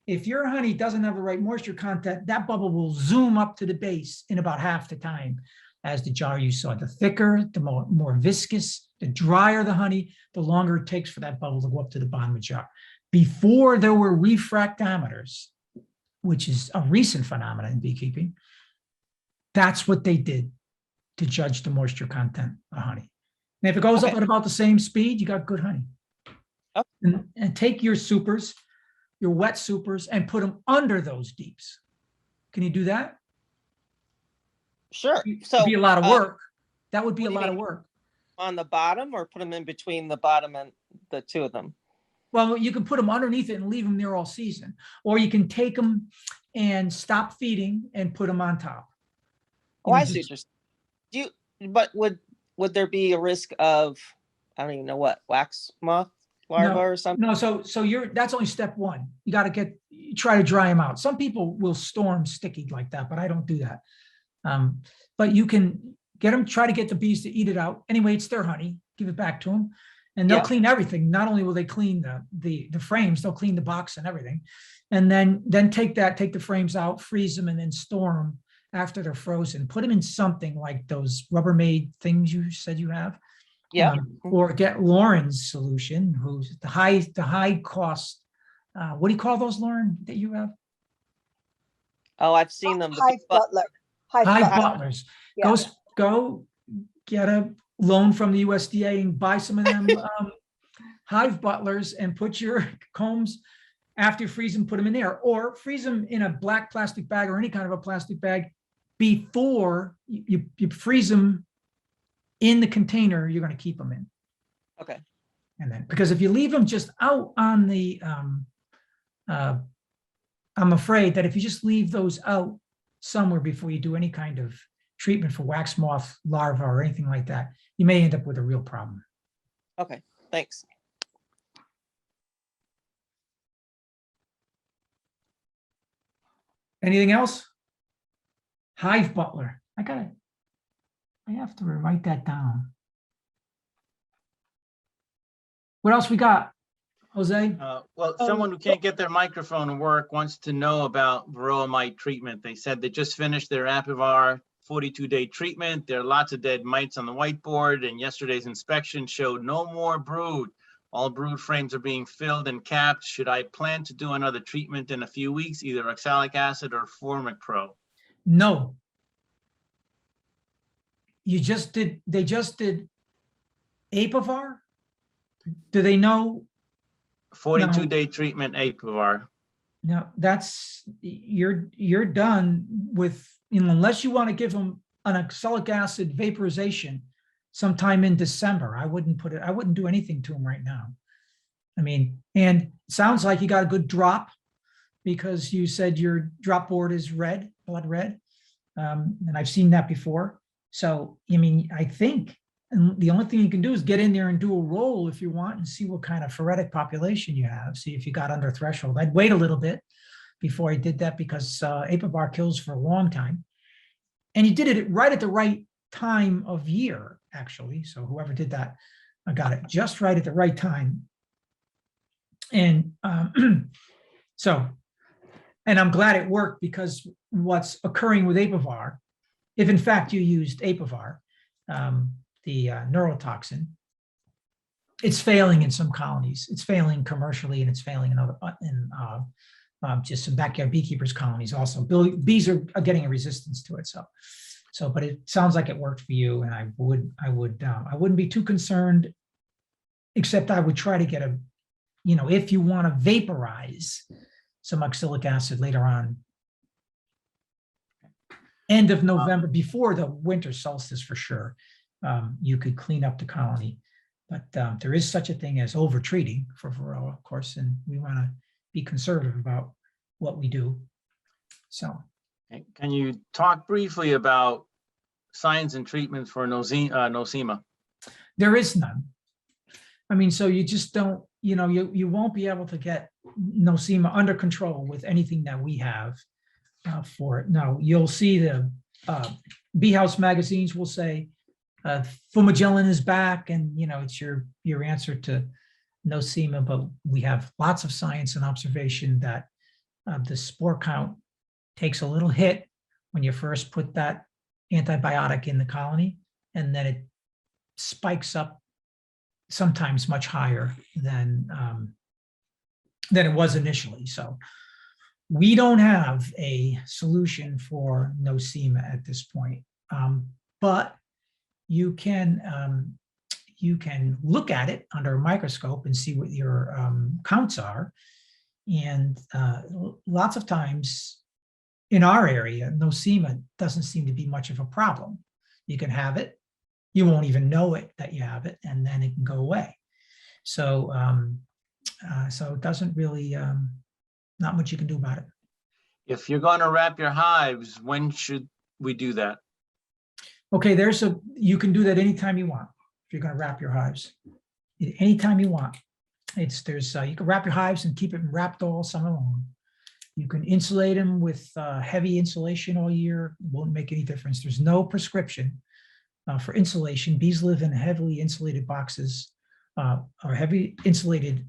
if your honey doesn't have the right moisture content, that bubble will zoom up to the base in about half the time as the jar you saw. The thicker, the more viscous, the drier the honey, the longer it takes for that bubble to go up to the bottom of the jar. Before there were refractometers, which is a recent phenomenon in beekeeping, that's what they did to judge the moisture content of honey. And if it goes up at about the same speed, you got good honey. Okay. And take your supers, your wet supers, and put them under those deeps. Can you do that? Sure. It'd So be a lot of work. That would be what a do you lot of mean? work. On the bottom, or put them in between the bottom and the two of them? Well, you can put them underneath it and leave them there all season, or you can take them and stop feeding and put them on top. Oh, I see what you're saying. But would there be a risk of, I don't even know what, wax moth larva or something? No, so that's only step one. You got to try to dry them out. Some people will storm sticky like that, but I don't do that. But you can get them, try to get the bees to eat it out. Anyway, it's their honey. Give it back to them, and they'll clean everything. Not only will they clean the frames, they'll clean the box and everything, and then take the frames out, freeze them, and then store them after they're frozen. Put them in something like those Rubbermaid things you said you have. Yeah. Or get Lauren's solution, who's the high cost. What do you call those, Lauren, that you have? Oh, I've seen them. Hive Butler. Hive butlers. Yeah. Go get a loan from the USDA and buy some of them Hive butlers and put your combs, after you freeze them, put them in there, or freeze them in a black plastic bag or any kind of a plastic bag before you freeze them in the container you're going to keep them in. Okay. And then, because if you leave them just out on the, I'm afraid that if you just leave those out somewhere before you do any kind of treatment for wax moth larva or anything like that, you may end up with a real problem. Okay, thanks. Anything else? Hive butler. I have to write that down. What else we got, Jose? Well, someone who can't get their microphone to work wants to know about Varroa mite treatment. They said they just finished their Apivar 42-day treatment. There are lots of dead mites on the whiteboard, and yesterday's inspection showed no more brood. All brood frames are being filled and capped. Should I plan to do another treatment in a few weeks, either oxalic acid or Formic Pro? No. They just did Apivar? Do they know? 42-day treatment Apivar. No, you're done with, unless you want to give them an oxalic acid vaporization sometime in December. I wouldn't do anything to them right now. I mean, and it sounds like you got a good drop, because you said your drop board is red, blood red. And I've seen that before. So, I mean, I think, and the only thing you can do is get in there and do a roll if you want and see what kind of phoretic population you have. See if you got under threshold. I'd wait a little bit before I did that, because Apivar kills for a long time. And you did it right at the right time of year, actually. So whoever did that, I got it just right at the right time. And so, and I'm glad it worked, because what's occurring with Apivar, if in fact you used Apivar, the neurotoxin, it's failing in some colonies. It's failing commercially, and it's failing in other just some backyard beekeepers colonies also. Bees are getting a resistance to it. So, but it sounds like it worked for you, and I wouldn't be too concerned, except I would try to get if you want to vaporize some oxalic acid later on, end of November, before the winter solstice for sure, you could clean up the colony. But there is such a thing as over-treating for Varroa, of course, and we want to be conservative about what we do. So. Can you talk briefly about signs and treatments for nosema? There is none. I mean, so you just don't, you won't be able to get nosema under control with anything that we have for it. Now, you'll see the bee house magazines will say fumagillin is back, and it's your answer to nosema, but we have lots of science and observation that the spore count takes a little hit when you first put that antibiotic in the colony, and then it spikes up sometimes much higher than it was initially. So we don't have a solution for nosema at this point, but you can look at it under a microscope and see what your counts are. And lots of times in our area, nosema doesn't seem to be much of a problem. You can have it, you won't even know it that you have it, and then it can go away. So, so it doesn't really, not much you can do about it. If you're going to wrap your hives, when should we do that? Okay, you can do that anytime you want. If you're going to wrap your hives, anytime you want. You can wrap your hives and keep it wrapped all summer long. You can insulate them with heavy insulation all year. It won't make any difference. There's no prescription for insulation. Bees live in heavily insulated boxes or heavy insulated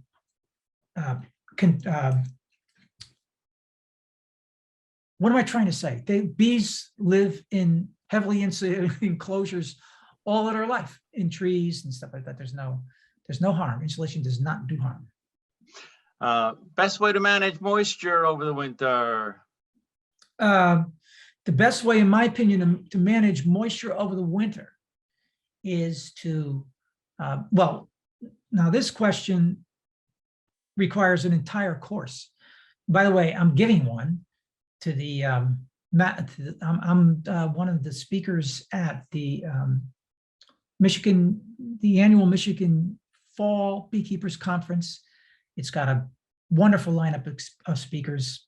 what am I trying to say? Bees live in heavily insulated enclosures all of their life, in trees and stuff like that. There's no harm. Insulation does not do harm. Best way to manage moisture over the winter? The best way, in my opinion, to manage moisture over the winter is to, well, now this question requires an entire course. By the way, I'm giving one to the, I'm one of the speakers at the annual Michigan Fall Beekeepers Conference. It's got a wonderful lineup of speakers,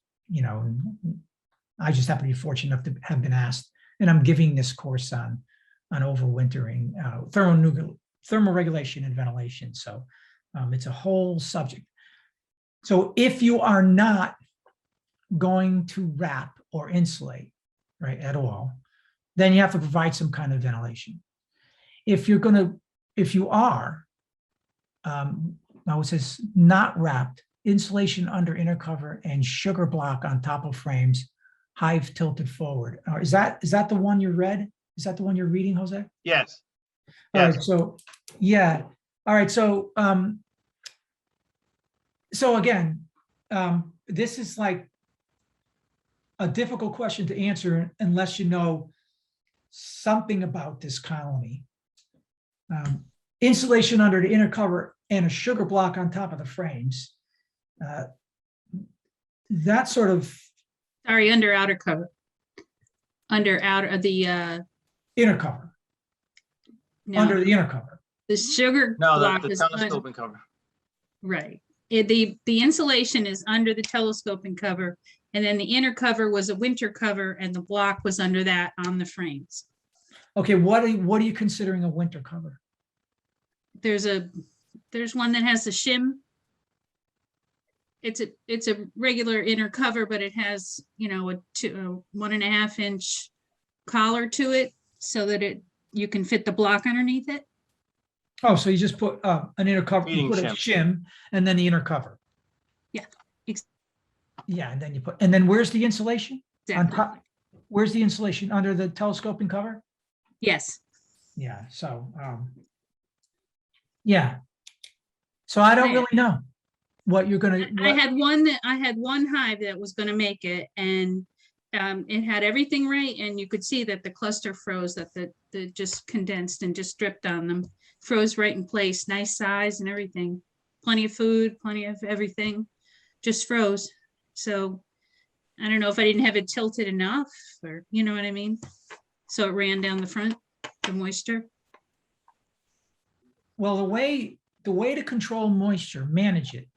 I just happen to be fortunate enough to have been asked, and I'm giving this course on overwintering, thermal regulation and ventilation. So it's a whole subject. So if you are not going to wrap or insulate, right, at all, then you have to provide some kind of ventilation. If you are, now it says not wrapped, insulation under inner cover and sugar block on top of frames, hive tilted forward. Is that the one you read? Is that the one you're reading, Jose? Yes. All right, so yeah. All right, so so again, this is like a difficult question to answer unless you know something about this colony. Insulation under the inner cover and a sugar block on top of the frames. That sort of. Sorry, under outer cover. Under the inner cover. No, under the inner cover. The sugar block the is telescoping cover. Right. The insulation is under the telescoping cover, and then the inner cover was a winter cover, and the block was under that on the frames. Okay, what are you considering a winter cover? There's one that has the shim. It's a regular inner cover, but it has, a 1.5 inch collar to it so that you can fit the block underneath it. Oh, so you just put an inner cover, you put a shim and then the inner cover. Yeah. Yeah, and then and then where's the insulation? Exactly. On top, where's the insulation? Under the telescoping cover? Yes. Yeah, so yeah. So I don't really know. what you're gonna, I what, had one hive that was gonna make it, and it had everything right, and you could see that the cluster froze, that the just condensed and just dripped on them. Froze right in place, nice size and everything. Plenty of food, plenty of everything, just froze. So I don't know if I didn't have it tilted enough, or you know what I mean? So it ran down the front, the moisture. well, the way to control moisture, manage it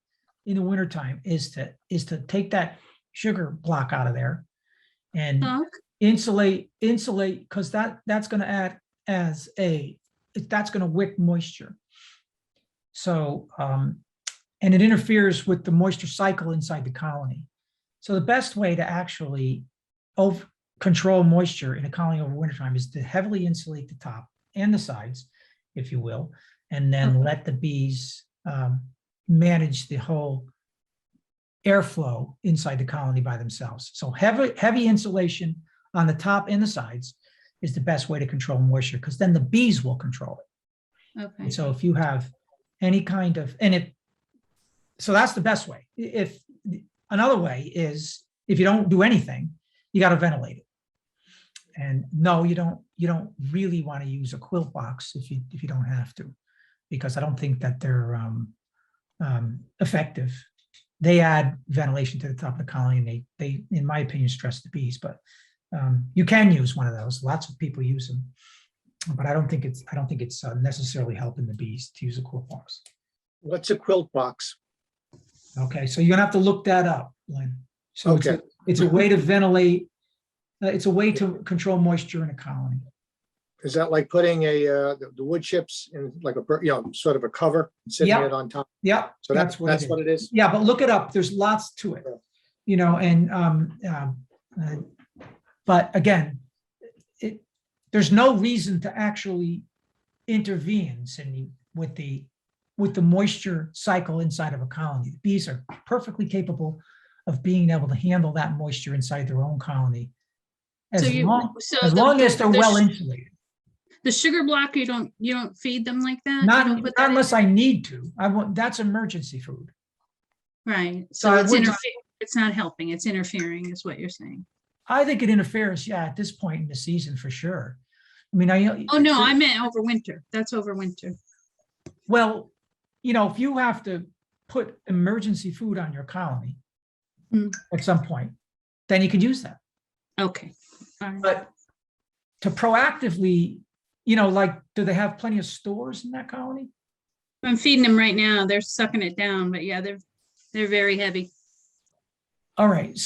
in the wintertime is to take that sugar block out of there and Oh, insulate, because that's gonna act as that's gonna wick moisture. So, and it interferes with the moisture cycle inside the colony. So the best way to actually control moisture in a colony over wintertime is to heavily insulate the top and the sides, if you will, and then let the bees manage the whole airflow inside the colony by themselves. So heavy insulation on the top and the sides is the best way to control moisture, because then the bees will control it. okay. And so if you have any kind of, so that's the best way. If another way is if you don't do anything, you got to ventilate it. And no, you don't really want to use a quilt box if you don't have to, because I don't think that they're effective. They add ventilation to the top of the colony, and they in my opinion, stress the bees. But you can use one of those. Lots of people use them, but I don't think it's necessarily helping the bees to use a quilt box. What's a quilt box? Okay, so you're gonna have to look that up, Lynn. So Okay. it's a way to ventilate. It's a way to control moisture in a colony. Is that like putting the wood chips in like sort of a cover, and sitting Yep. it on top? Yeah, So that's what it is. Yeah, but look it up. There's lots to it, and but again, there's no reason to actually intervene, Cindy, with the moisture cycle inside of a colony. The bees are perfectly capable of being able to handle that moisture inside their own colony, as long as they're well insulated. The sugar block, you don't feed them like that? Not You don't put that in? unless I need to. That's emergency food. Right, So so I it's would just- it's not helping, it's interfering, is what you're saying. I think it interferes, yeah, at this point in the season for sure. I mean, Oh, no, I meant over winter. That's over winter. well, if you have to put emergency food on your colony at some point, then you could use that. Okay. All right. But to proactively, like, do they have plenty of stores in that colony? I'm feeding them right now. They're sucking it down, but yeah, they're very heavy. All right,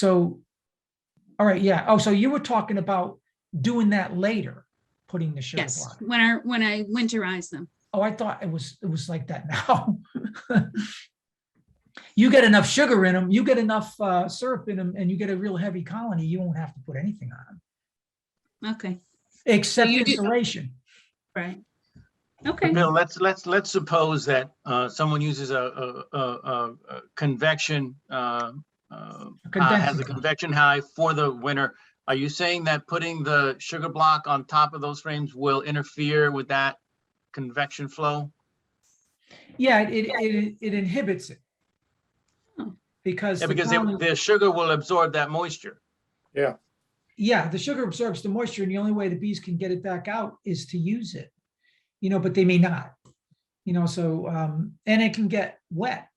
yeah. Oh, so you were talking about doing that later, putting the sugar Yes, block. when I winterize them. Oh, I thought it was like that now. You get enough sugar in them, you get enough syrup in them, and you get a real heavy colony, you won't have to put anything on them. Okay, Except you do- insulation. right. Okay, Bill, let's suppose that someone uses a convection, has condenser. a convection hive for the winter. Are you saying that putting the sugar block on top of those frames will interfere with that convection flow? Yeah, it inhibits it. Oh. Because Yeah, the because colony- the sugar will absorb that moisture. yeah, the sugar absorbs the moisture, and the only way the bees can get it back out is to use it. But they may not. So and it can get wet.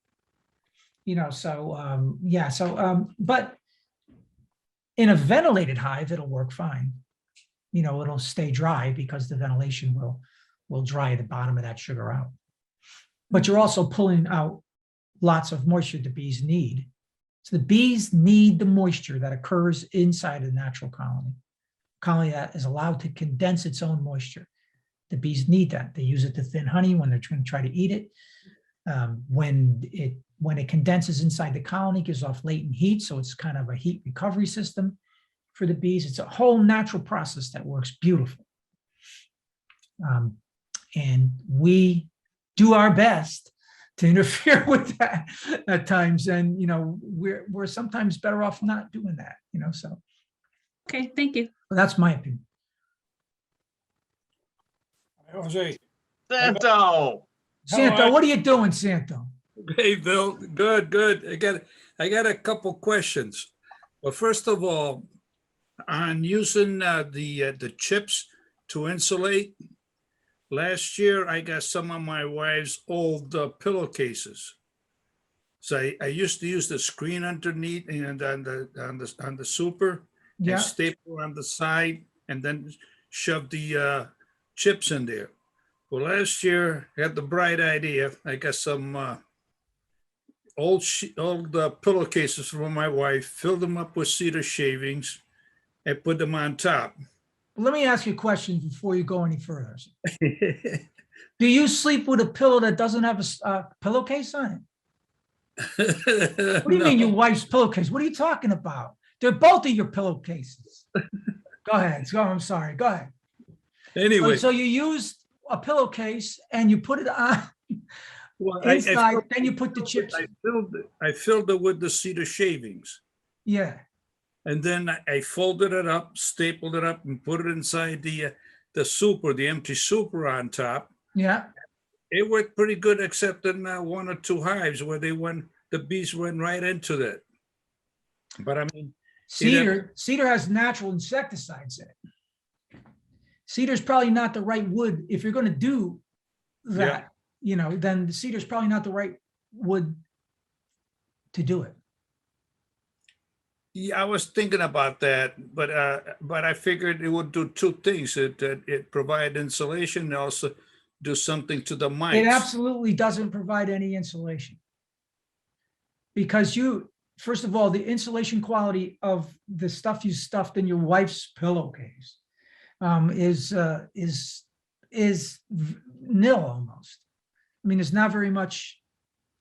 But in a ventilated hive, it'll work fine. It'll stay dry because the ventilation will dry the bottom of that sugar out. But you're also pulling out lots of moisture the bees need. So the bees need the moisture that occurs inside a natural colony. Colony that is allowed to condense its own moisture. The bees need that. They use it to thin honey when they're trying to try to eat it. When it condenses inside the colony, it gives off latent heat, so it's kind of a heat recovery system for the bees. It's a whole natural process that works beautiful. And we do our best to interfere with that at times, and we're sometimes better off not doing that. So okay, thank you. that's my opinion. Jose, Santo, Santo, what are you doing, Santo? Hey, Bill, good, good. I got a couple questions. Well, first of all, on using the chips to insulate, last year I got some of my wife's old pillowcases. So I used to use the screen underneath and on the super and Yeah, staple on the side and then shove the chips in there. Well, last year I had the bright idea. I got some old pillowcases from my wife, filled them up with cedar shavings, and put them on top. let me ask you a question before you go any further. Do you sleep with a pillow that doesn't have a pillowcase on it? What do you mean your wife's pillowcase? What are you talking about? They're both of your pillowcases. Go ahead. Go. I'm sorry. Go ahead. Anyway, So you used a pillowcase and you put it on well, inside, then you put the chips. I filled it with the cedar shavings. Yeah. And then I folded it up, stapled it up, and put it inside the super, the empty super on top. Yeah. It worked pretty good, except in one or two hives where the bees went right into that. But I mean, Cedar has natural insecticides in it. Cedar's probably not the right wood. If you're going to do that, then the cedar's probably not the right wood to do it. yeah, I was thinking about that, but I figured it would do two things. It provide insulation and also do something to the mites. It absolutely doesn't provide any insulation. Because first of all, the insulation quality of the stuff you stuffed in your wife's pillowcase is nil almost. I mean, there's not very much.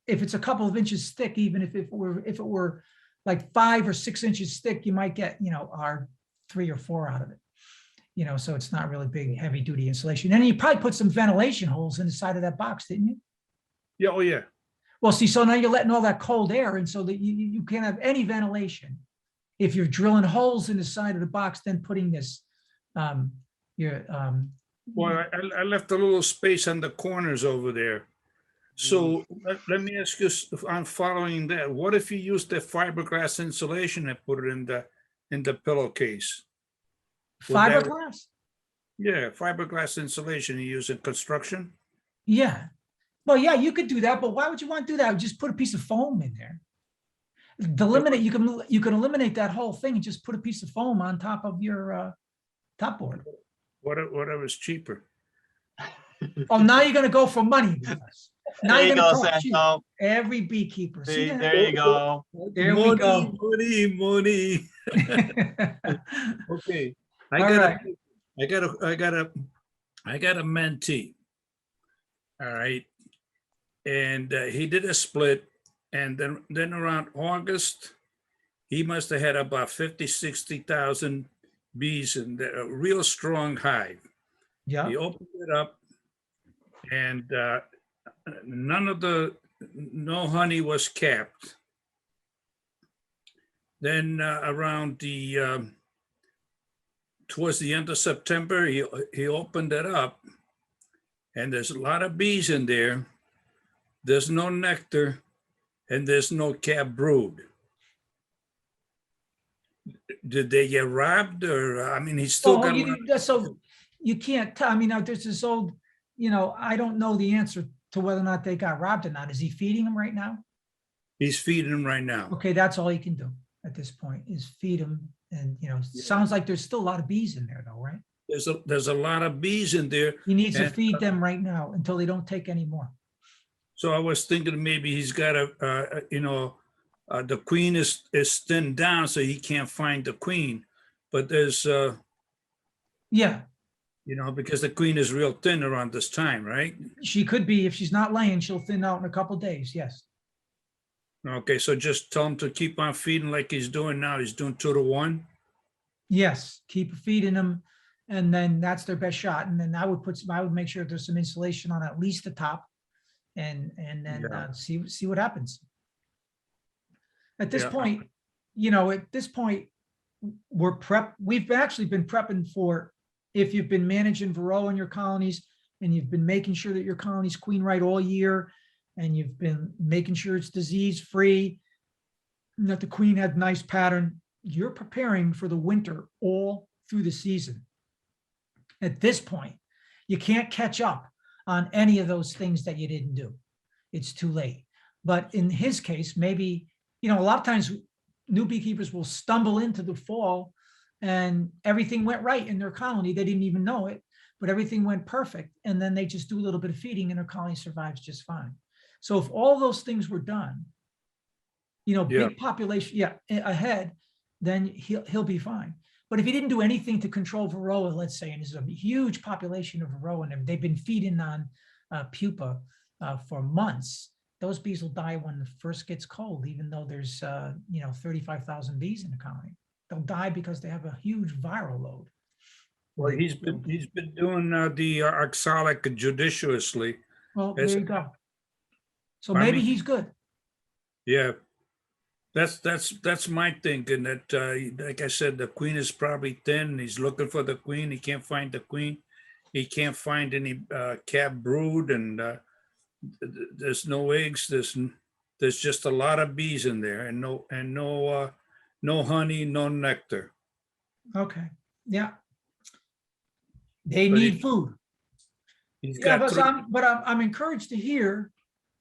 If it's a couple of inches thick, even if it were like 5 or 6 inches thick, you might get, our 3 or 4 out of it. So it's not really big, heavy duty insulation. And you probably put some ventilation holes in the side of that box, didn't you? Yeah, oh yeah. Well, see, so now you're letting all that cold air in so that you can't have any ventilation. If you're drilling holes in the side of the box, then putting this, Well, I left a little space on the corners over there. So let me ask you on following that, what if you use the fiberglass insulation and put it in the pillowcase? fiberglass? Yeah, fiberglass insulation you use in construction? Yeah. Well, yeah, you could do that, but why would you want to do that? Just put a piece of foam in there. You can eliminate that whole thing and just put a piece of foam on top of your top board. Whatever's cheaper. Oh, now you're going to go for money with us. Now There you you're go, going to talk cheap. Santo. Every beekeeper. See that? There you go. There we go. Money. Okay. I got a mentee. All right. And he did a split. And then around August, he must have had about 50, 60,000 bees in a real strong hive. Yeah. He opened it up and no honey was capped. Then around towards the end of September, he opened it up and there's a lot of bees in there. There's no nectar and there's no capped brood. Did they get robbed or, I mean, he's still got a lot. So you can't tell. I mean, there's this old, I don't know the answer to whether or not they got robbed or not. Is he feeding them right now? He's feeding them right now. Okay, that's all he can do at this point is feed them. And, sounds like there's still a lot of bees in there though, right? There's a lot of bees in there. He needs to feed them right now until they don't take any more. So I was thinking maybe he's got the queen is thinned down, so he can't find the queen. But there's, yeah, because the queen is real thin around this time, right? She could be. If she's not laying, she'll thin out in a couple of days. Yes. Okay, so just tell him to keep on feeding like he's doing now. He's doing 2 to 1. Yes, keep feeding them, and then that's their best shot. And then I would make sure there's some insulation on at least the top, and then see what happens. At this point, we've actually been prepping for if you've been managing Varroa in your colonies and you've been making sure that your colonies queen right all year. and you've been making sure it's disease-free, and that the queen had nice pattern, you're preparing for the winter all through the season. At this point, you can't catch up on any of those things that you didn't do. It's too late. But in his case, maybe, a lot of times new beekeepers will stumble into the fall and everything went right in their colony. They didn't even know it, but everything went perfect. And then they just do a little bit of feeding and their colony survives just fine. So if all those things were done, big population, ahead, then he'll be fine. But if he didn't do anything to control Varroa, let's say, and there's a huge population of Varroa, and they've been feeding on pupa for months, those bees will die when it first gets cold, even though there's 35,000 bees in the colony. They'll die because they have a huge viral load. Well, he's been doing the oxalic judiciously. Well, there you go. So Pardon maybe me? he's good. Yeah, that's my thinking. That like I said, the queen is probably thin. He's looking for the queen. He can't find the queen. He can't find any calf brood, and there's no eggs. There's just a lot of bees in there, and no honey, no nectar. Okay. Yeah. They But need food. He's Yeah, got I'm encouraged to hear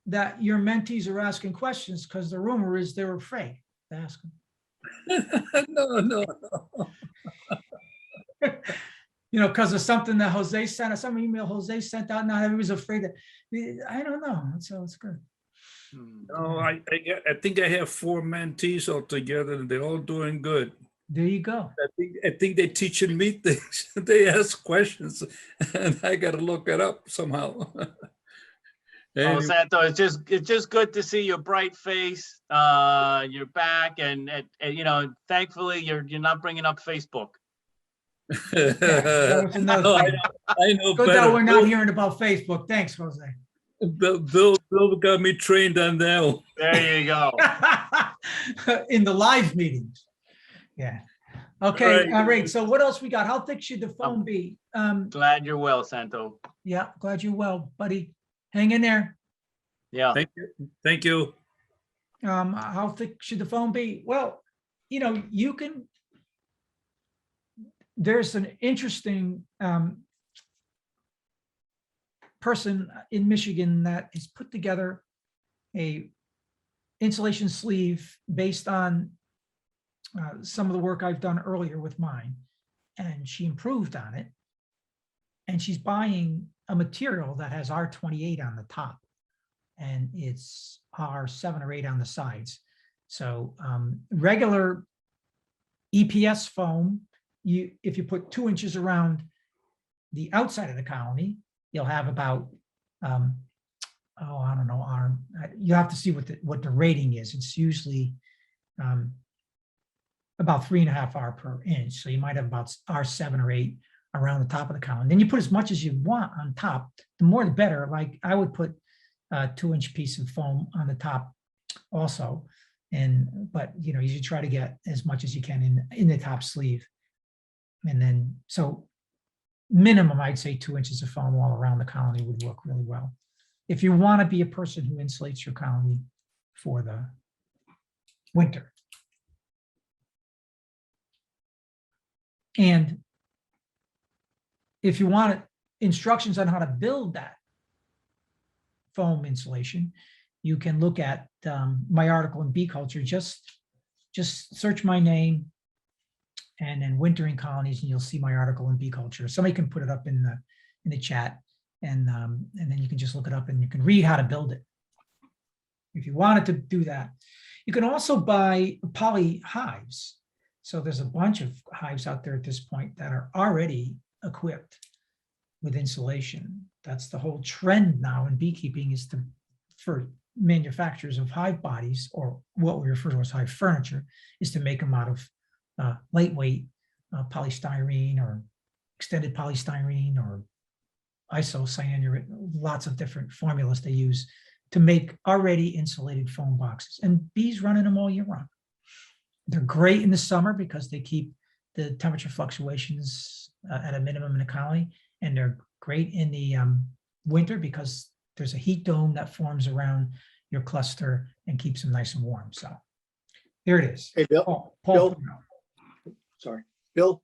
that your mentees are asking questions, because the rumor is they're afraid to ask them. no. Because of something that Jose sent, some email Jose sent out. Now he was afraid that, I don't know. So it's good. No, I think I have 4 mentees altogether, and they're all doing good. There you go. I think they're teaching me things. They ask questions, and I got to look it up somehow. Oh, Anyway, Santo, it's just good to see your bright face, your back, and thankfully you're not bringing up Facebook. That was another No, thing. I know Good better. that we're not hearing about Facebook. Thanks, Jose. Bill got me trained on that one. There you go. In the live meetings. Yeah. Okay, Right. all right. So what else we got? How thick should the foam be? Glad you're well, Santo. Yeah, glad you're well, buddy. Hang in there. Yeah. Thank you. How thick should the foam be? Well, you can, there's an interesting person in Michigan that has put together a insulation sleeve based on some of the work I've done earlier with mine, and she improved on it. And she's buying a material that has R28 on the top, and it's R7 or 8 on the sides. So regular EPS foam, if you put 2 inches around the outside of the colony, you'll have about, I don't know, you have to see what the rating is. It's usually about 3.5 R per inch. So you might have about R7 or 8 around the top of the colony. Then you put as much as you want on top. The more the better. Like I would put a 2-inch piece of foam on the top also. But you should try to get as much as you can in the top sleeve. And then, so minimum, I'd say 2 inches of foam all around the colony would work really well. If you want to be a person who insulates your colony for the winter. And if you want instructions on how to build that foam insulation, you can look at my article in Bee Culture. Just search my name and then Wintering Colonies, and you'll see my article in Bee Culture. Somebody can put it up in the chat, and then you can just look it up and you can read how to build it. If you wanted to do that, you can also buy poly hives. So there's a bunch of hives out there at this point that are already equipped with insulation. That's the whole trend now in beekeeping, is for manufacturers of hive bodies, or what we refer to as hive furniture, is to make them out of lightweight polystyrene or extended polystyrene or isocyanurate, lots of different formulas they use to make already insulated foam boxes. And bees run in them all year round. They're great in the summer because they keep the temperature fluctuations at a minimum in the colony, and they're great in the winter because there's a heat dome that forms around your cluster and keeps them nice and warm. So there it is. Hey, Bill. Paul, Bill. Sorry, Bill.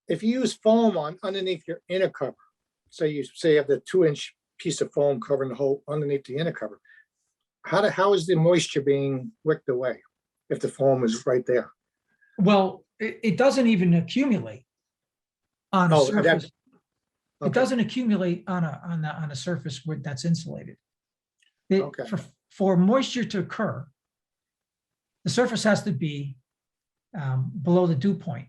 If you use foam on underneath your inner cover, say you have the 2-inch piece of foam covering the whole underneath the inner cover, how is the moisture being wicked away if the foam is right there? Well, it doesn't even accumulate on a surface. It doesn't accumulate on a surface that's insulated. Okay. For moisture to occur, the surface has to be below the dew point.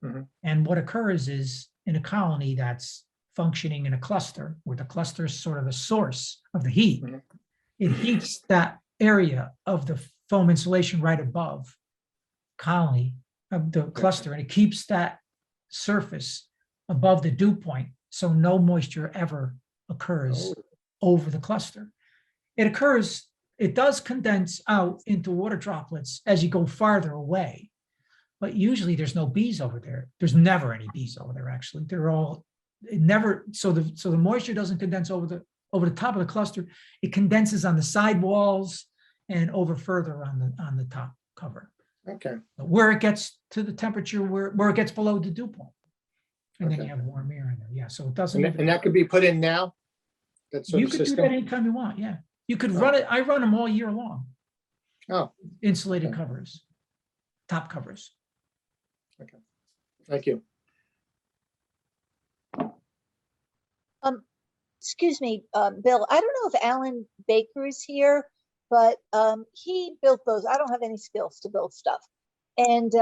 Mhm. And what occurs is in a colony that's functioning in a cluster, where the cluster is sort of the source of the heat, Mhm. it heats that area of the foam insulation right above colony of the cluster, and it keeps that surface above the dew point, so no moisture ever occurs over the cluster. It does condense out into water droplets as you go farther away, but usually there's no bees over there. There's never any bees over there, actually. So the moisture doesn't condense over the top of the cluster. It condenses on the side walls and over further on the top cover. Okay. Where it gets to the temperature where it gets below the dew point. And then Okay. you have warm air in there. Yeah, so it doesn't. And that could be put in now? That sort You of could do system? that anytime you want, yeah. You could Oh. run it, I run them all year long. Oh, Insulated Okay. covers, top covers. thank you. Excuse me, Bill, I don't know if Alan Baker is here, but he built those. I don't have any skills to build stuff. And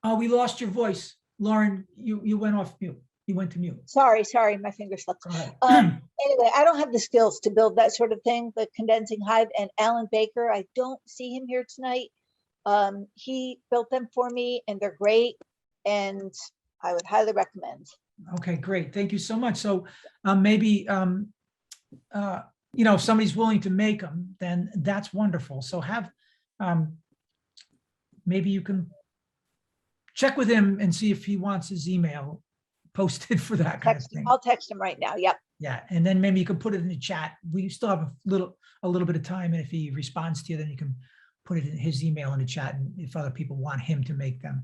Oh, we lost your voice. Lauren, you went off mute. You went to mute. sorry, my finger slipped. Go ahead. Anyway, I don't have the skills to build that sort of thing, the condensing hive. And Alan Baker, I don't see him here tonight. He built them for me and they're great. And I would highly recommend. Okay, great. Thank you so much. So maybe, if somebody's willing to make them, then that's wonderful. So maybe you can check with him and see if he wants his email posted for that kind of thing. I'll text him right now. Yep. Yeah, and then maybe you can put it in the chat. We still have a little bit of time, and if he responds to you, then you can put it in his email in the chat, and if other people want him to make them,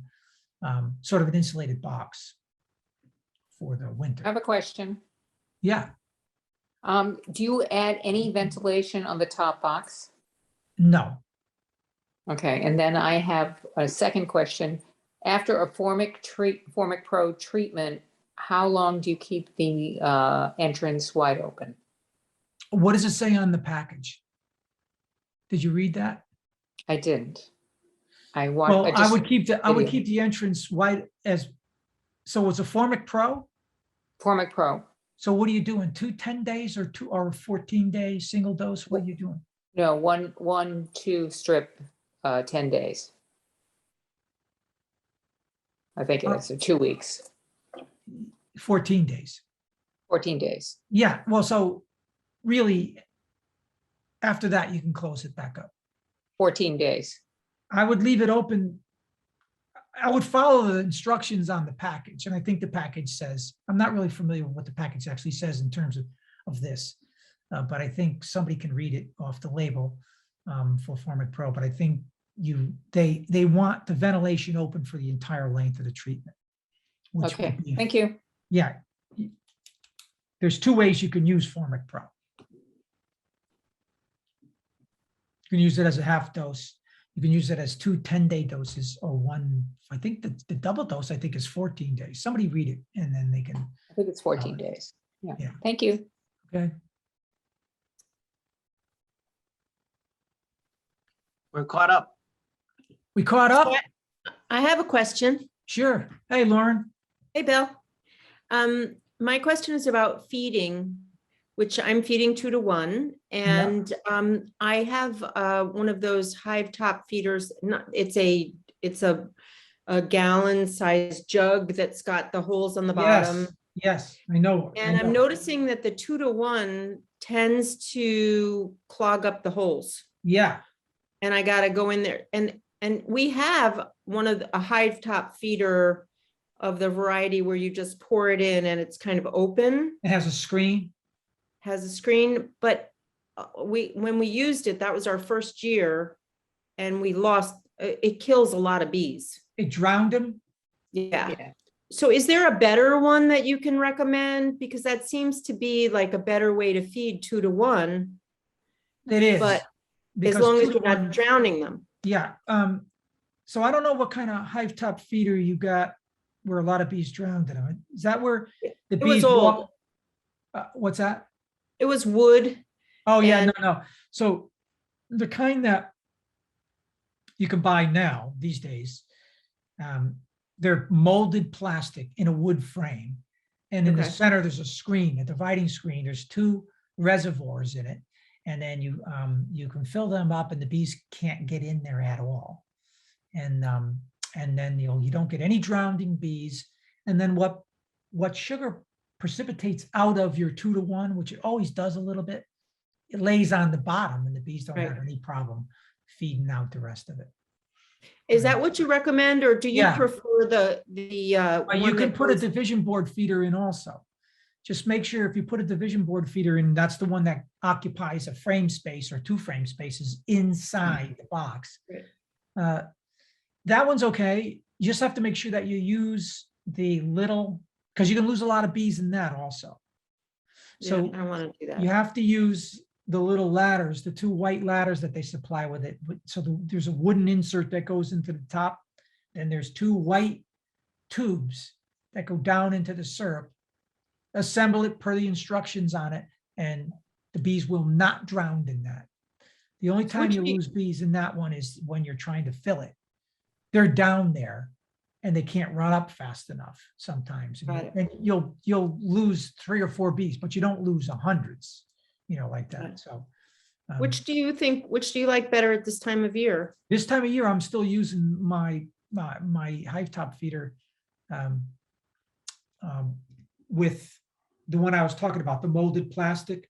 sort of an insulated box for the I winter. have a question. Yeah, Do you add any ventilation on the top box? no, Okay, and then I have a second question. After a Formic Pro treatment, how long do you keep the entrance wide open? what does it say on the package? Did you read that? I didn't. I Well, I just- would keep video. the entrance wide so it's a Formic Pro? Formic Pro. So what are you doing? 2 10 days or 14 days single dose? What are you doing? No, one, 2 strip, 10 days. I think it is, so 2 weeks, 14 days. 14 days. Yeah, well, so really, after that, you can close it back up. 14 days. I would leave it open. I would follow the instructions on the package, and I think the package says, I'm not really familiar with what the package actually says in terms of this, but I think somebody can read it off the label for Formic Pro, but I think they want the ventilation open for the entire length of the treatment. which Okay, would be- thank you. Yeah. There's 2 ways you can use Formic Pro. You can use it as a half dose. You can use it as 2 10-day doses or 1, I think the double dose, I think is 14 days. Somebody read it and then they can, I think it's 14 days. Yeah. Yeah, thank you. okay? We're caught up. We caught up? I have a question. Sure. Hey, Lauren. Hey, Bill. My question is about feeding, which I'm feeding 2 to 1. And I have one of those hive top feeders. It's a gallon sized jug that's got the holes on the bottom. Yes, I know. And I'm noticing that the 2 to 1 tends to clog up the holes. Yeah. And I gotta go in there and we have a hive top feeder of the variety where you just pour it in and it's kind of open, It has a screen. has a screen, but when we used it, that was our first year and we lost, it kills a lot of bees. It drowned them. Yeah. So is there a better one that you can recommend? Because that seems to be like a better way to feed 2 to 1. It is. But as because long 2 as to you're not 1 drowning them. Yeah. So I don't know what kind of hive top feeder you got where a lot of bees drowned in them. Is that where the It was bees old. what's that? It was wood. Oh yeah, and- no. So the kind that you can buy now these days, they're molded plastic in a wood frame. And in the Okay. center, there's a screen, a dividing screen. There's 2 reservoirs in it. And then you can fill them up and the bees can't get in there at all. And then you don't get any drowning bees. And then what sugar precipitates out of your 2 to 1, which it always does a little bit, it lays on the bottom and the bees don't have Right. any problem feeding out the rest of it. Is that what you recommend, or do you Yeah. prefer the You one can that put a goes- division board feeder in also. Just make sure if you put a division board feeder in, that's the one that occupies a frame space or 2 frame spaces inside the box. Right. That one's okay. You just have to make sure that you use the little, because you can lose a lot of bees in that also. So Yeah, I want to do that. you have to use the little ladders, the 2 white ladders that they supply with it. So there's a wooden insert that goes into the top. Then there's 2 white tubes that go down into the syrup. Assemble it per the instructions on it, and the bees will not drown in that. The only time Which you bee- lose bees in that one is when you're trying to fill it. They're down there and they can't run up fast enough sometimes. And you'll lose 3 or 4 bees, but you don't lose hundreds, like that. Right. So Which do you like better at this time of year? this time of year, I'm still using my hive top feeder with the one I was talking about, the molded plastic.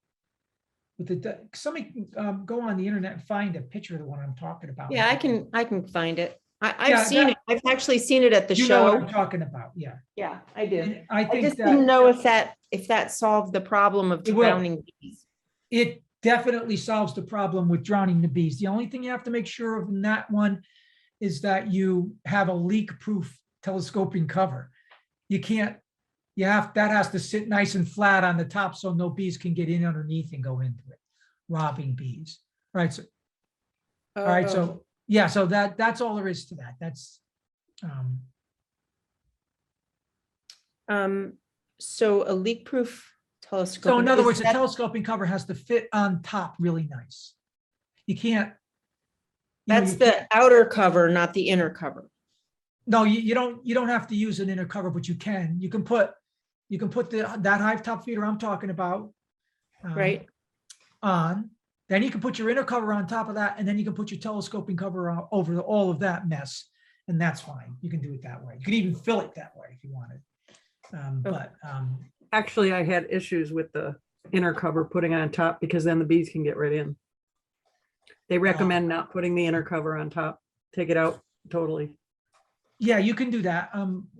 Somebody go on the internet and find a picture of the one I'm talking about. Yeah, I can find it. I've Yeah, seen it. I've actually seen it at the You know what show. I'm talking about, yeah. Yeah, I did. And I I think just didn't that know if that solved the problem of It will. drowning bees. it definitely solves the problem with drowning the bees. The only thing you have to make sure of in that one is that you have a leak-proof telescoping cover. That has to sit nice and flat on the top so no bees can get in underneath and go into it, robbing bees. Right. So, all right. So yeah, so that's all there is to that. That's So a leak-proof telescope. so in other words, the telescoping cover has to fit on top really nice. You can't. That's the outer cover, not the inner cover. No, you don't have to use an inner cover, but you can. You can put that hive top feeder I'm talking about Right. on. Then you can put your inner cover on top of that, and then you can put your telescoping cover over all of that mess, and that's fine. You can do it that way. You can even fill it that way if you wanted. Actually, I had issues with the inner cover putting on top because then the bees can get right in. They recommend not putting the inner cover on top. Take it out totally. Yeah, you can do that.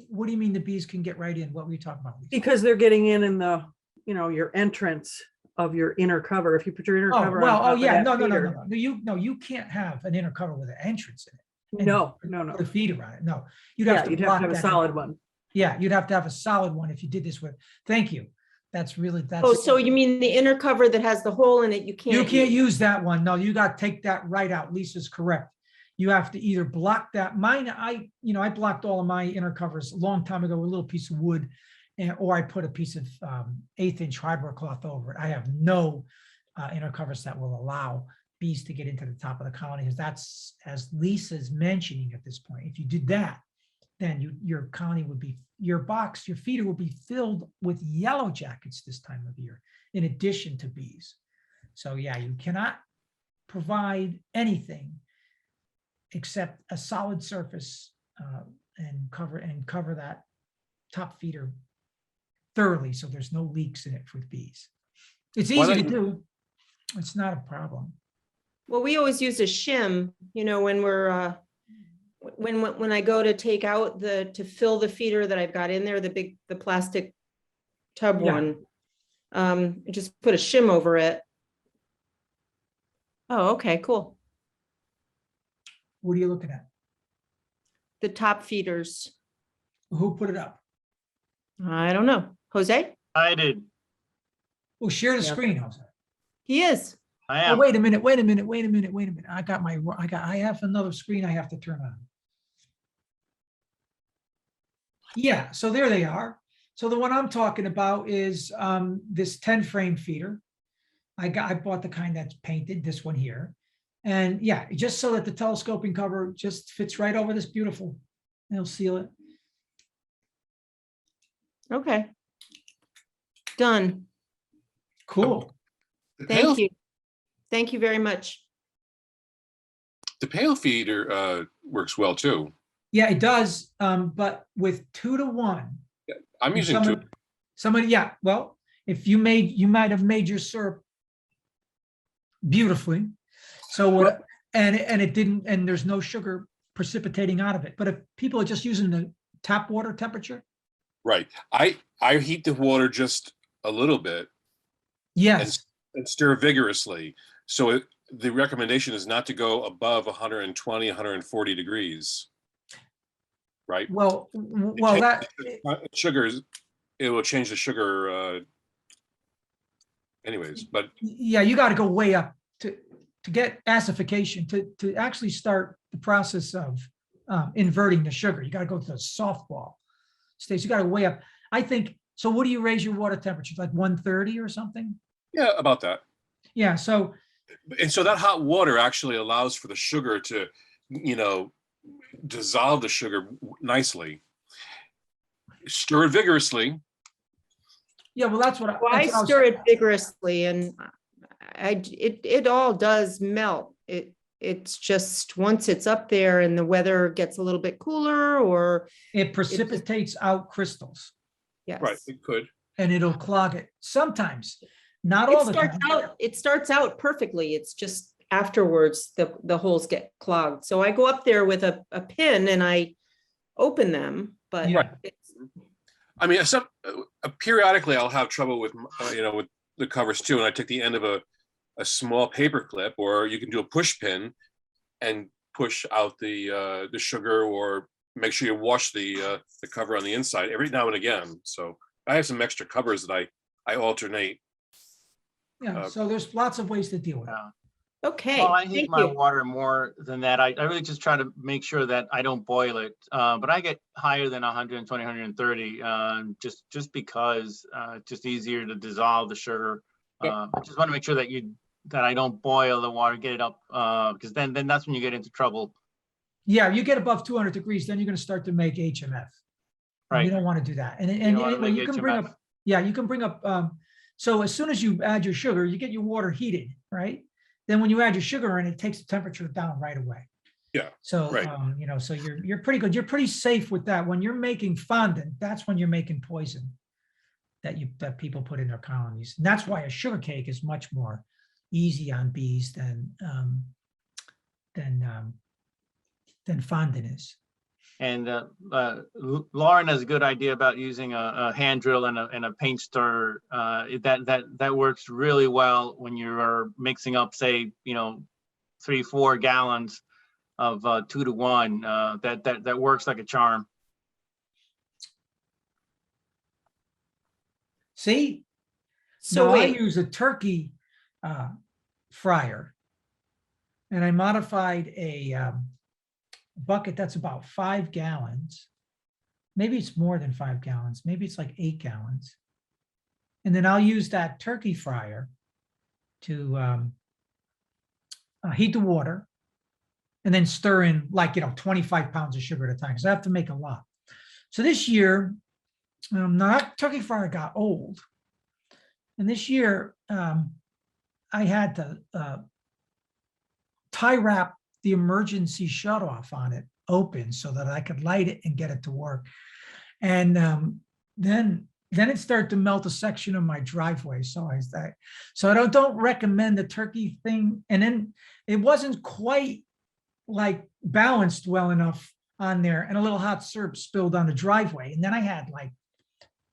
What do you mean the bees can get right in? What were you talking about, Lisa? Because they're getting in the, your entrance of your inner cover. If you put your inner cover on top of yeah, that no. feeder- You can't have an inner cover with an entrance in it. and No. Put a feeder on it. No, You'd have to have a solid one. Yeah, you'd have to have a solid one if you did this with. Thank you. That's. Oh, so you mean the inner cover that has the hole in it, you can't. You can't use that one. No, you got to take that right out. Lisa's correct. You have to either block that. Mine, I blocked all of my inner covers a long time ago with a little piece of wood, or I put a piece of 1/8 inch hardware cloth over it. I have no inner covers that will allow bees to get into the top of the colony, because that's, as Lisa's mentioning at this point, if you did that, then your colony would be, your feeder would be filled with yellow jackets this time of year, in addition to bees. So yeah, you cannot provide anything except a solid surface and cover that top feeder thoroughly so there's no leaks in it for bees. It's Why easy to don't do. It's not a problem. Well, we always use a shim, when we're when I go to take out to fill the feeder that I've got in there, the plastic tub Yeah. one, just put a shim over it. Oh, okay, cool. What are you looking at? The top feeders. Who put it up? I don't know. Jose? I did. Oh, share the Yeah. screen, Jose. He is. I Oh, am. wait a minute, wait a minute, wait a minute, wait a minute. I have another screen I have to turn on. Yeah, so there they are. So the one I'm talking about is this 10 frame feeder. I bought the kind that's painted, this one here. And yeah, just so that the telescoping cover just fits right over this beautiful, it'll seal it. Okay. Done. Cool. Thank you. Thank you very much. The pale feeder works well too. Yeah, it does, but with 2 to 1. I'm And using 2. Somebody, yeah, well, if you might have made your syrup beautifully. So what, and it didn't, and there's no sugar precipitating out of it. But if people are just using the tap water temperature. Right. I heat the water just a little bit. Yes. And stir vigorously. So the recommendation is not to go above 120, 140 degrees. Right. Well, that sugars, it will change the sugar. Anyways, but yeah, you got to go way up to get acidification to actually start the process of inverting the sugar. You got to go to the softball stage. You got to way up. I think. So what do you raise your water temperature? Like 130 or something? Yeah, about that. Yeah. So. And so that hot water actually allows for the sugar to, dissolve the sugar nicely. Stir it vigorously. Yeah, well, that's what I stir it vigorously, and it all does melt. It's just once it's up there and the weather gets a little bit cooler, or it precipitates out crystals. Yes. Right, it could. And it'll clog it sometimes, not all the time. It starts out perfectly. It's just afterwards the holes get clogged. So I go up there with a pin and I open them, but right. I mean, periodically I'll have trouble with with the covers too, and I take the end of a small paper clip, or you can do a push pin and push out the sugar, or make sure you wash the cover on the inside every now and again. So I have some extra covers that I alternate. Yeah, so there's lots of ways to deal with it. Okay. Well, I heat my water more than that. I really just try to make sure that I don't boil it. But I get higher than 120, 130, just because it's just easier to dissolve the sugar. I just want to make sure that I don't boil the water, get it up, because then that's when you get into trouble. Yeah, you get above 200 degrees, then you're going to start to make HMF. Right. You don't want to do that. And anyway, you can bring up, you can bring up, so as soon as you add your sugar, you get your water heated, right? Then when you add your sugar in, it takes the temperature down right away. Yeah. So, right. So you're pretty good. You're pretty safe with that. When you're making fondant, that's when you're making poison that people put in their colonies. And that's why a sugar cake is much more easy on bees than fondant is. And Lauren has a good idea about using a hand drill and a paint stirrer. That works really well when you are mixing up, say, 3-4 gallons of 2 to 1. That works like a charm. See, so I use a turkey fryer, and I modified a bucket that's about 5 gallons. Maybe it's more than 5 gallons. Maybe it's like 8 gallons. And then I'll use that turkey fryer to heat the water and then stir in 25 pounds of sugar at a time, because I have to make a lot. So this year, now that turkey fryer got old. And this year, I had to tie wrap the emergency shutoff on it open so that I could light it and get it to work. And then it started to melt a section of my driveway. So I don't recommend the turkey thing. And then it wasn't quite balanced well enough on there and a little hot syrup spilled on the driveway. And then I had like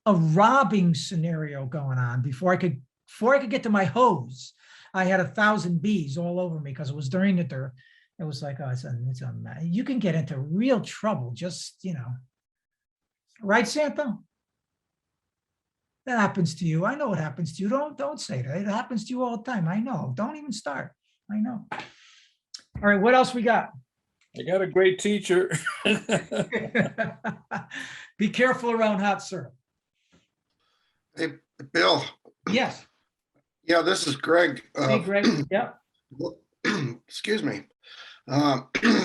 a robbing scenario going on before I could get to my hose. I had 1,000 bees all over me because it was during the it was like, oh, you can get into real trouble just, right, Santa? That happens to you. I know it happens to you. Don't say that. It happens to you all the time. I know. Don't even start. I know. All right, what else we got? I got a great teacher. Be careful around hot syrup. Hey, Bill. Yes. Yeah, this is Greg. Hey, Greg. Yep. Excuse me.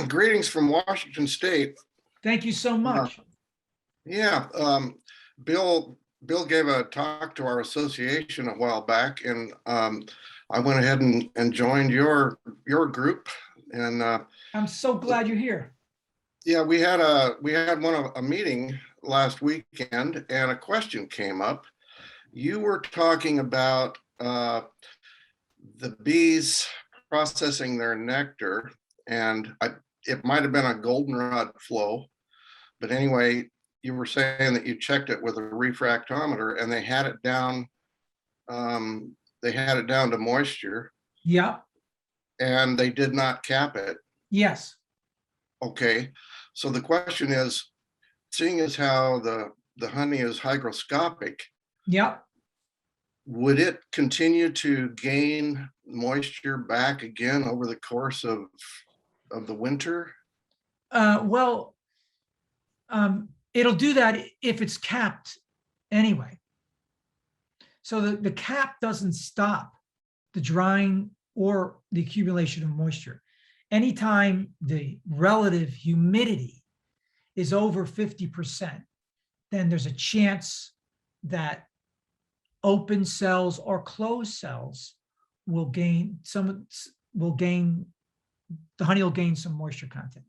Greetings from Washington State. Thank you so much. Yeah, Bill gave a talk to our association a while back, and I went ahead and joined your group. And I'm so glad you're here. yeah, we had a meeting last weekend, and a question came up. You were talking about the bees processing their nectar, and it might have been a goldenrod flow, but anyway, you were saying that you checked it with a refractometer and they had it down. They had it down to moisture. Yeah. And they did not cap it. Yes. Okay. So the question is, seeing as how the honey is hygroscopic. Yeah. Would it continue to gain moisture back again over the course of the winter? It'll do that if it's capped anyway. So the cap doesn't stop the drying or the accumulation of moisture. Anytime the relative humidity is over 50%, then there's a chance that open cells or closed cells will gain the honey will gain some moisture content.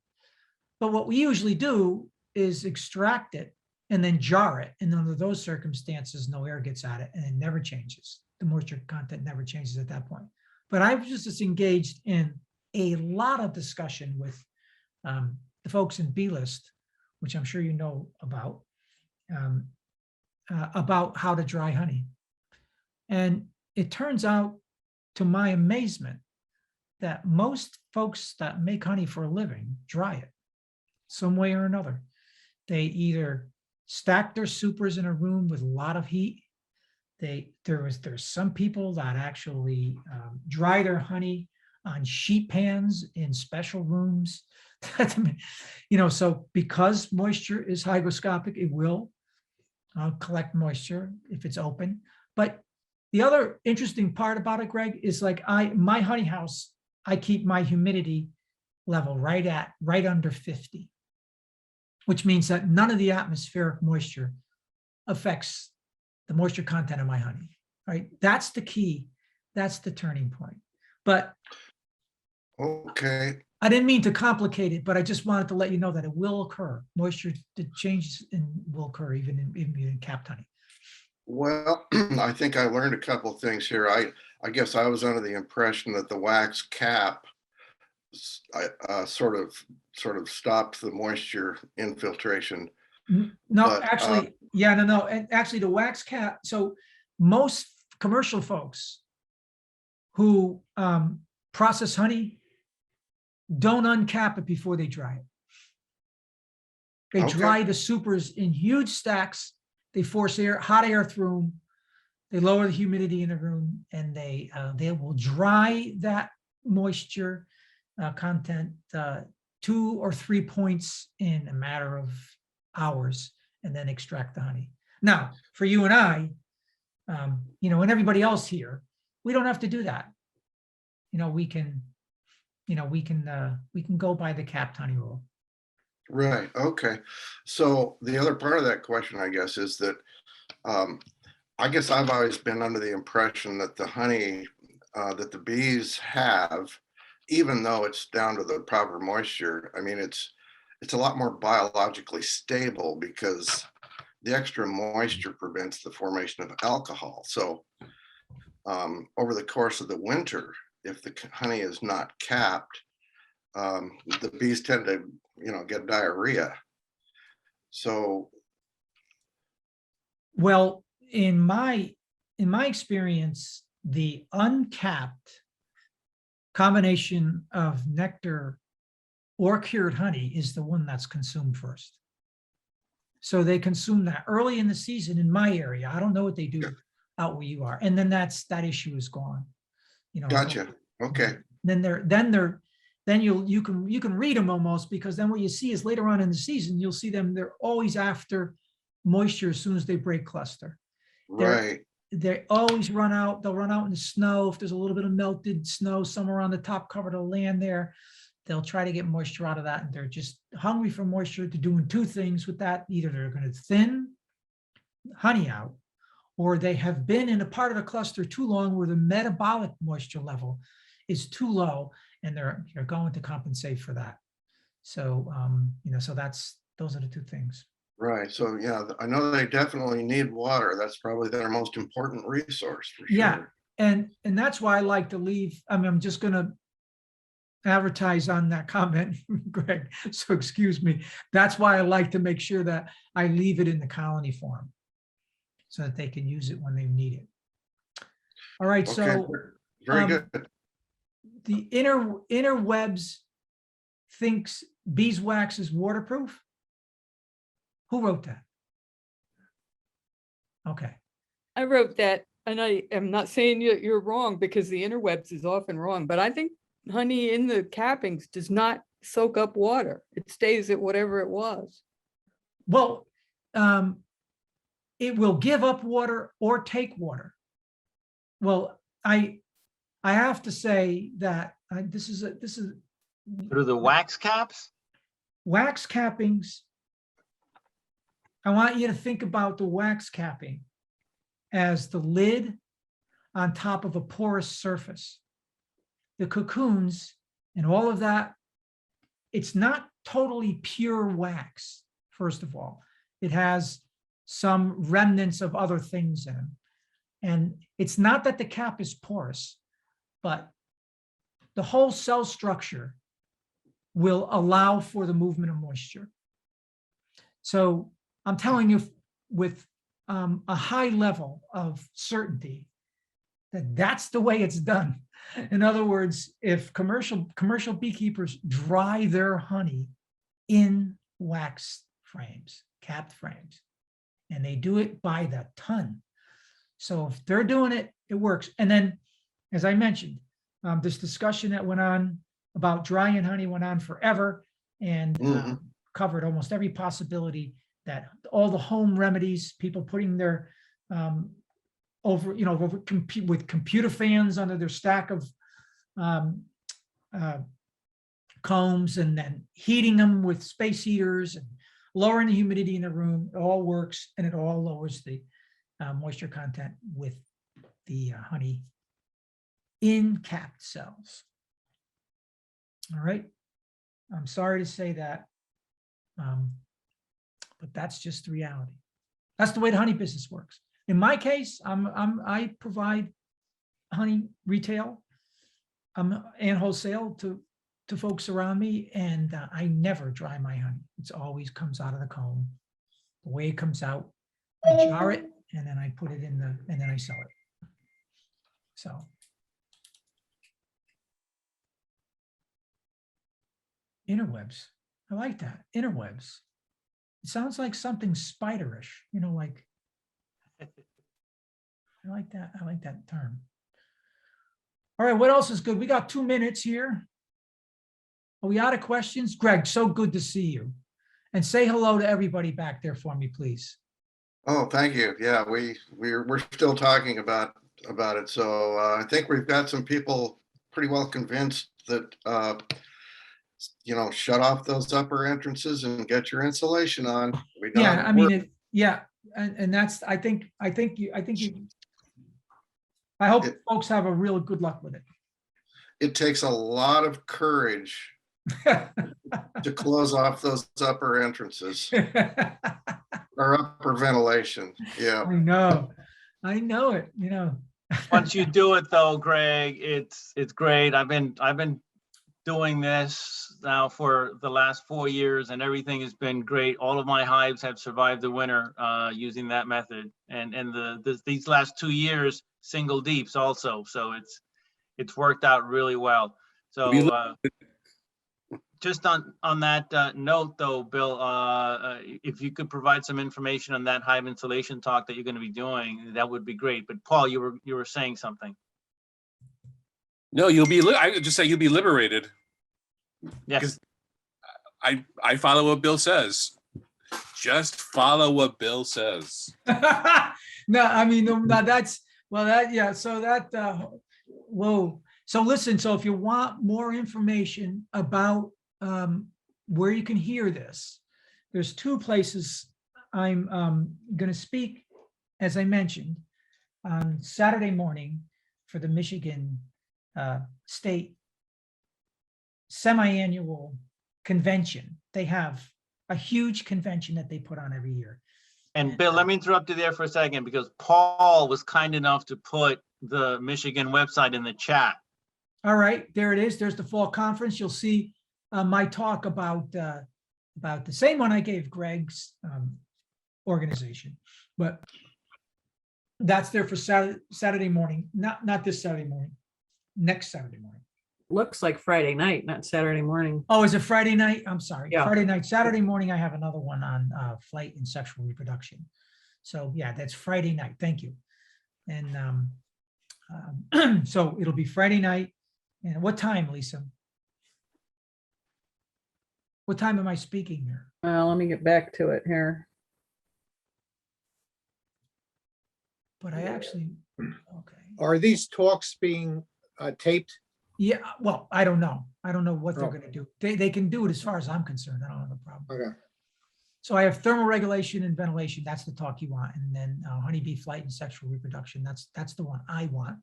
But what we usually do is extract it and then jar it. And under those circumstances, no air gets at it and it never changes. The moisture content never changes at that point. But I was just engaged in a lot of discussion with the folks in B-List, which I'm sure you know about how to dry honey. And it turns out, to my amazement, that most folks that make honey for a living dry it some way or another. They either stack their supers in a room with a lot of heat. There's some people that actually dry their honey on sheet pans in special rooms. So because moisture is hygroscopic, it will collect moisture if it's open. But the other interesting part about it, Greg, is like my honey house, I keep my humidity level right under 50, which means that none of the atmospheric moisture affects the moisture content of my honey, right? That's the key. That's the turning point. But okay, I didn't mean to complicate it, but I just wanted to let you know that it will occur. Moisture changes will occur even in capped honey. Well, I think I learned a couple of things here. I guess I was under the impression that the wax cap sort of stopped the moisture infiltration. No, but, actually, no. And actually the wax cap, so most commercial folks who process honey don't uncap it before they dry it. They dry the supers in huge stacks. They force hot air through them. They lower the humidity in the room, and they will dry that moisture content 2 or 3 points in a matter of hours, and then extract the honey. Now, for you and I, and everybody else here, we don't have to do that. We can go by the capped honey rule. Right. Okay. So the other part of that question, I guess, is that I guess I've always been under the impression that the honey that the bees have, even though it's down to the proper moisture, I mean, it's a lot more biologically stable because the extra moisture prevents the formation of alcohol. So over the course of the winter, if the honey is not capped, the bees tend to get diarrhea. So, Well, in my experience, the uncapped combination of nectar or cured honey is the one that's consumed first. So they consume that early in the season in my area. I don't know what they do out where you are. And then that issue is gone. gotcha. Okay. Then you can read them almost, because then what you see is later on in the season, you'll see them, they're always after moisture as soon as they break cluster. Right. They always run out. They'll run out in the snow. If there's a little bit of melted snow somewhere on the top cover of the land there, they'll try to get moisture out of that. And they're just hungry for moisture. They're doing two things with that. Either they're going to thin honey out, or they have been in a part of the cluster too long where the metabolic moisture level is too low, and they're going to compensate for that. So, so those are the two things. Right. So yeah, I know they definitely need water. That's probably their most important resource for sure. Yeah. And that's why I like to leave. I mean, I'm just going to advertise on that comment, Greg. So excuse me. That's why I like to make sure that I leave it in the colony form so that they can use it when they need it. All right. Okay, So very good. The interwebs thinks beeswax is waterproof. Who wrote that? Okay. I wrote that, and I am not saying you're wrong, because the interwebs is often wrong, but I think honey in the cappings does not soak up water. It stays at whatever it was. Well, it will give up water or take water. Well, I have to say that this is Through the wax caps? Wax cappings. I want you to think about the wax capping as the lid on top of a porous surface. The cocoons and all of that, it's not totally pure wax, first of all. It has some remnants of other things in it. And it's not that the cap is porous, but the whole cell structure will allow for the movement of moisture. So I'm telling you with a high level of certainty that that's the way it's done. In other words, if commercial beekeepers dry their honey in wax frames, capped frames, and they do it by the ton. So if they're doing it, it works. And then, as I mentioned, this discussion that went on about drying honey went on forever, and covered almost every possibility, that all the home remedies, people putting their with computer fans under their stack of combs, and then heating them with space heaters and lowering the humidity in the room. It all works, and it all lowers the moisture content with the honey in capped cells. All right. I'm sorry to say that, but that's just the reality. That's the way the honey business works. In my case, I provide honey retail and wholesale to folks around me, and I never dry my honey. It always comes out of the comb. The way it comes out, I jar it, and then I put it in and then I sell it. So. Interwebs. I like that. Interwebs. It sounds like something spiderish, like. I like that. I like that term. All right, what else is good? We got 2 minutes here. Are we out of questions? Greg, so good to see you. And say hello to everybody back there for me, please. Oh, thank you. Yeah, we're still talking about it. So I think we've got some people pretty well convinced that shut off those upper entrances and get your insulation on. Yeah, I mean, and that's, I hope folks have a real good luck with it. It takes a lot of courage to close off those upper entrances or upper ventilation. Yeah, I know it. Once you do it, though, Greg, it's great. I've been doing this now for the last 4 years, and everything has been great. All of my hives have survived the winter using that method, and these last 2 years, single deeps also. So it's worked out really well. So just on that note, though, Bill, if you could provide some information on that hive insulation talk that you're going to be doing, that would be great. But Paul, you were saying something. No, I would just say you'll be liberated. Yes. Because I follow what Bill says. Just follow what Bill says. No, I mean, no, that's, well, that, yeah, so that, whoa. So listen, so if you want more information about where you can hear this, there's 2 places. I'm going to speak, as I mentioned, on Saturday morning for the Michigan State semi-annual convention. They have a huge convention that they put on every year. And Bill, let me interrupt you there for a second, because Paul was kind enough to put the Michigan website in the chat. All right, there it is. There's the fall conference. You'll see my talk about the same one I gave Greg's organization, but that's there for Saturday morning. Not this Saturday morning, next Saturday morning. Looks like Friday night, not Saturday morning. Oh, is it Friday night? I'm sorry. Yeah. Friday night. Saturday morning, I have another one on flight and sexual reproduction. So yeah, that's Friday night. Thank you. And so it'll be Friday night. And what time, Lisa? What time am I speaking here? Let me get back to it here. But I actually, okay. Are these talks being taped? Yeah, well, I don't know. I don't know what they're Oh. going to do. They can do it as far as I'm concerned. I don't have a problem. Okay. So I have thermal regulation and ventilation. That's the talk you want. And then honeybee flight and sexual reproduction. That's the one I want.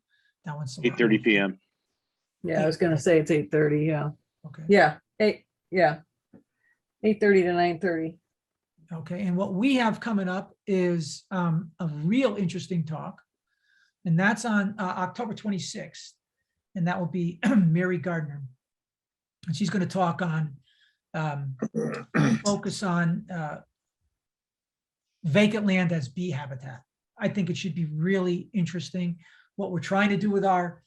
That one's 8:30 p.m. Yeah, I was gonna say it's 8:30, yeah. Okay. Yeah, 8:30 to 9:30. Okay, and what we have coming up is a real interesting talk. And that's on October 26th. And that will be Mary Gardner. And she's going to talk on, focus on vacant land as bee habitat. I think it should be really interesting. What we're trying to do with our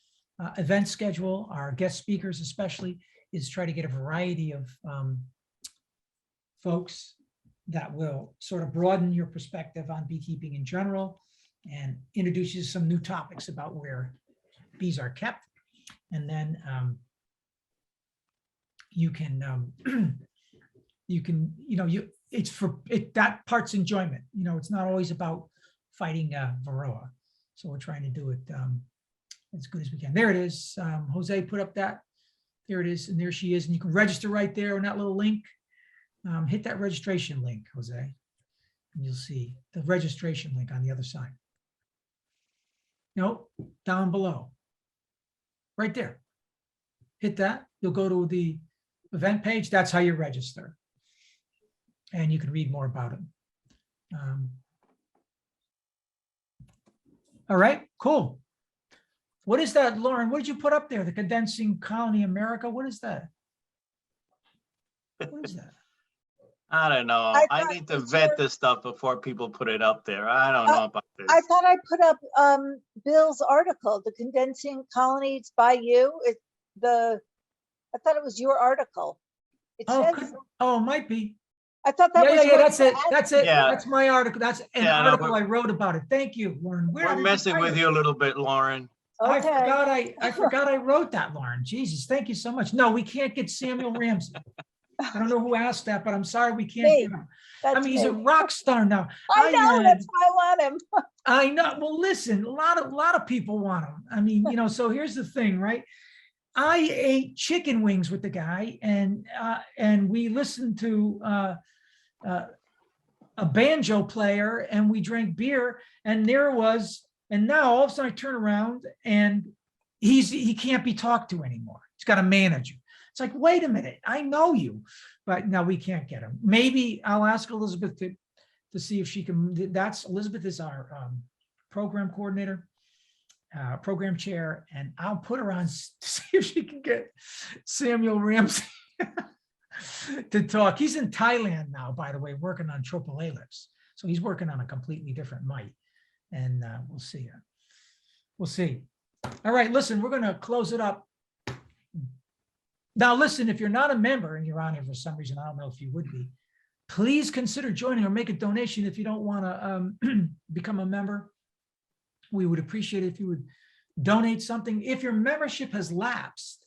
event schedule, our guest speakers especially, is try to get a variety of folks that will sort of broaden your perspective on beekeeping in general and introduce you to some new topics about where bees are kept. And then you can, it's for it, that part's enjoyment. It's not always about fighting Varroa. So we're trying to do it as good as we can. There it is. Jose put up that. There it is. And there she is. And you can register right there on that little link. Hit that registration link, Jose. And you'll see the registration link on the other side. Nope, down below. Right there. Hit that. You'll go to the event page. That's how you register. And you can read more about it. All right, cool. What is that, Lauren? What did you put up there? The condensing colony America? What is that? What is that? I don't know. I need to vet this stuff before people put it up there. I don't know about this. I thought I put up Bill's article, the condensing colonies by you. I thought it was your article. It says, Oh, it might be. I thought that was Yeah, what that's you it. asked That's me. it. Yeah. That's my article. That's an Yeah, no, article I wrote about it. Thank you, Lauren. Where We're did messing find with it? you a little bit, Lauren. I Okay. forgot I wrote that, Lauren. Jesus, thank you so much. No, we can't get Samuel Ramsey. I don't know who asked that, but I'm sorry we can't Me. get him. That's He's a me. rock star now. I know, had- that's why I want him. I know. Well, listen, a lot of people want him. I mean, so here's the thing, right? I ate chicken wings with the guy, and we listened to a banjo player, and we drank beer, and there was, and now all of a sudden I turn around and he can't be talked to anymore. He's got a manager. It's like, wait a minute, I know you, but no, we can't get him. Maybe I'll ask Elizabeth to see if she can. Elizabeth is our program coordinator, program chair, and I'll put her on to see if she can get Samuel Ramsey to talk. He's in Thailand now, by the way, working on Tropolalis. So he's working on a completely different mite, and we'll see. We'll see. All right, listen, we're going to close it up. Now, listen, if you're not a member and you're on here for some reason, I don't know if you would be, please consider joining or make a donation if you don't want to become a member. We would appreciate it if you would donate something. If your membership has lapsed,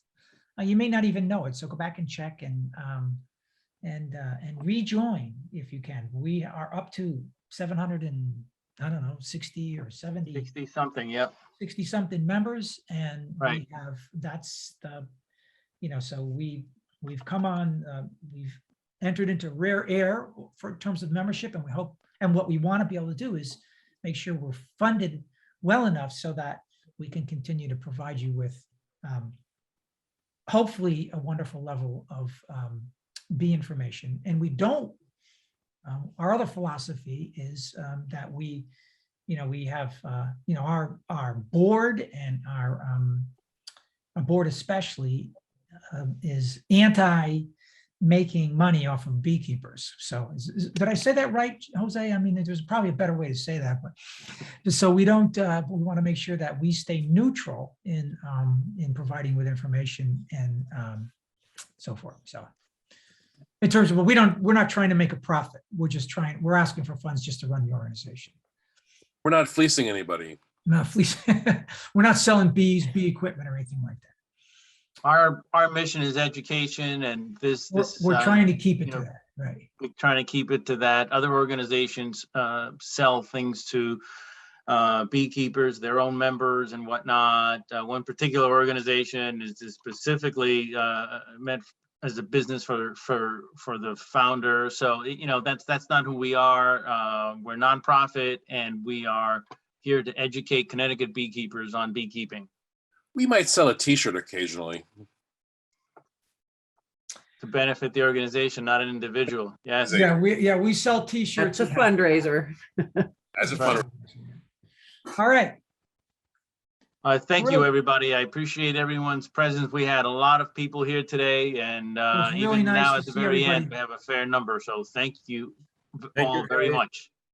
you may not even know it. So go back and check and rejoin if you can. We are up to 700 and I don't know, 60 or 70. 60 something, yep. 60 something members, and Right. we have, that's the, so we've come on, we've entered into rare air for terms of membership, and we hope, and what we want to be able to do is make sure we're funded well enough so that we can continue to provide you with hopefully a wonderful level of bee information. And we don't, our other philosophy is that we have, our board, and our board especially is anti making money off of beekeepers. So did I say that right, Jose? I mean, there's probably a better way to say that, but so we don't, we want to make sure that we stay neutral in providing with information and so forth. So in terms of, we're not trying to make a profit. We're asking for funds just to run the organization. We're not fleecing anybody. Not fleecing. We're not selling bees, bee equipment, or anything like that. Our mission is education, and We're trying to keep it to that, right? We're trying to keep it to that. Other organizations sell things to beekeepers, their own members and whatnot. One particular organization is specifically meant as a business for the founder. So that's not who we are. We're nonprofit, and we are here to educate Connecticut beekeepers on beekeeping. We might sell a T-shirt occasionally. To benefit the organization, not an individual. Yes. Yeah, we sell T-shirts. That's a fundraiser. As a fundraiser. All right. Thank you, everybody. I appreciate everyone's presence. We had a lot of people here today, and really even nice now to at the see very everybody. end, we have a fair number. So thank you all very much.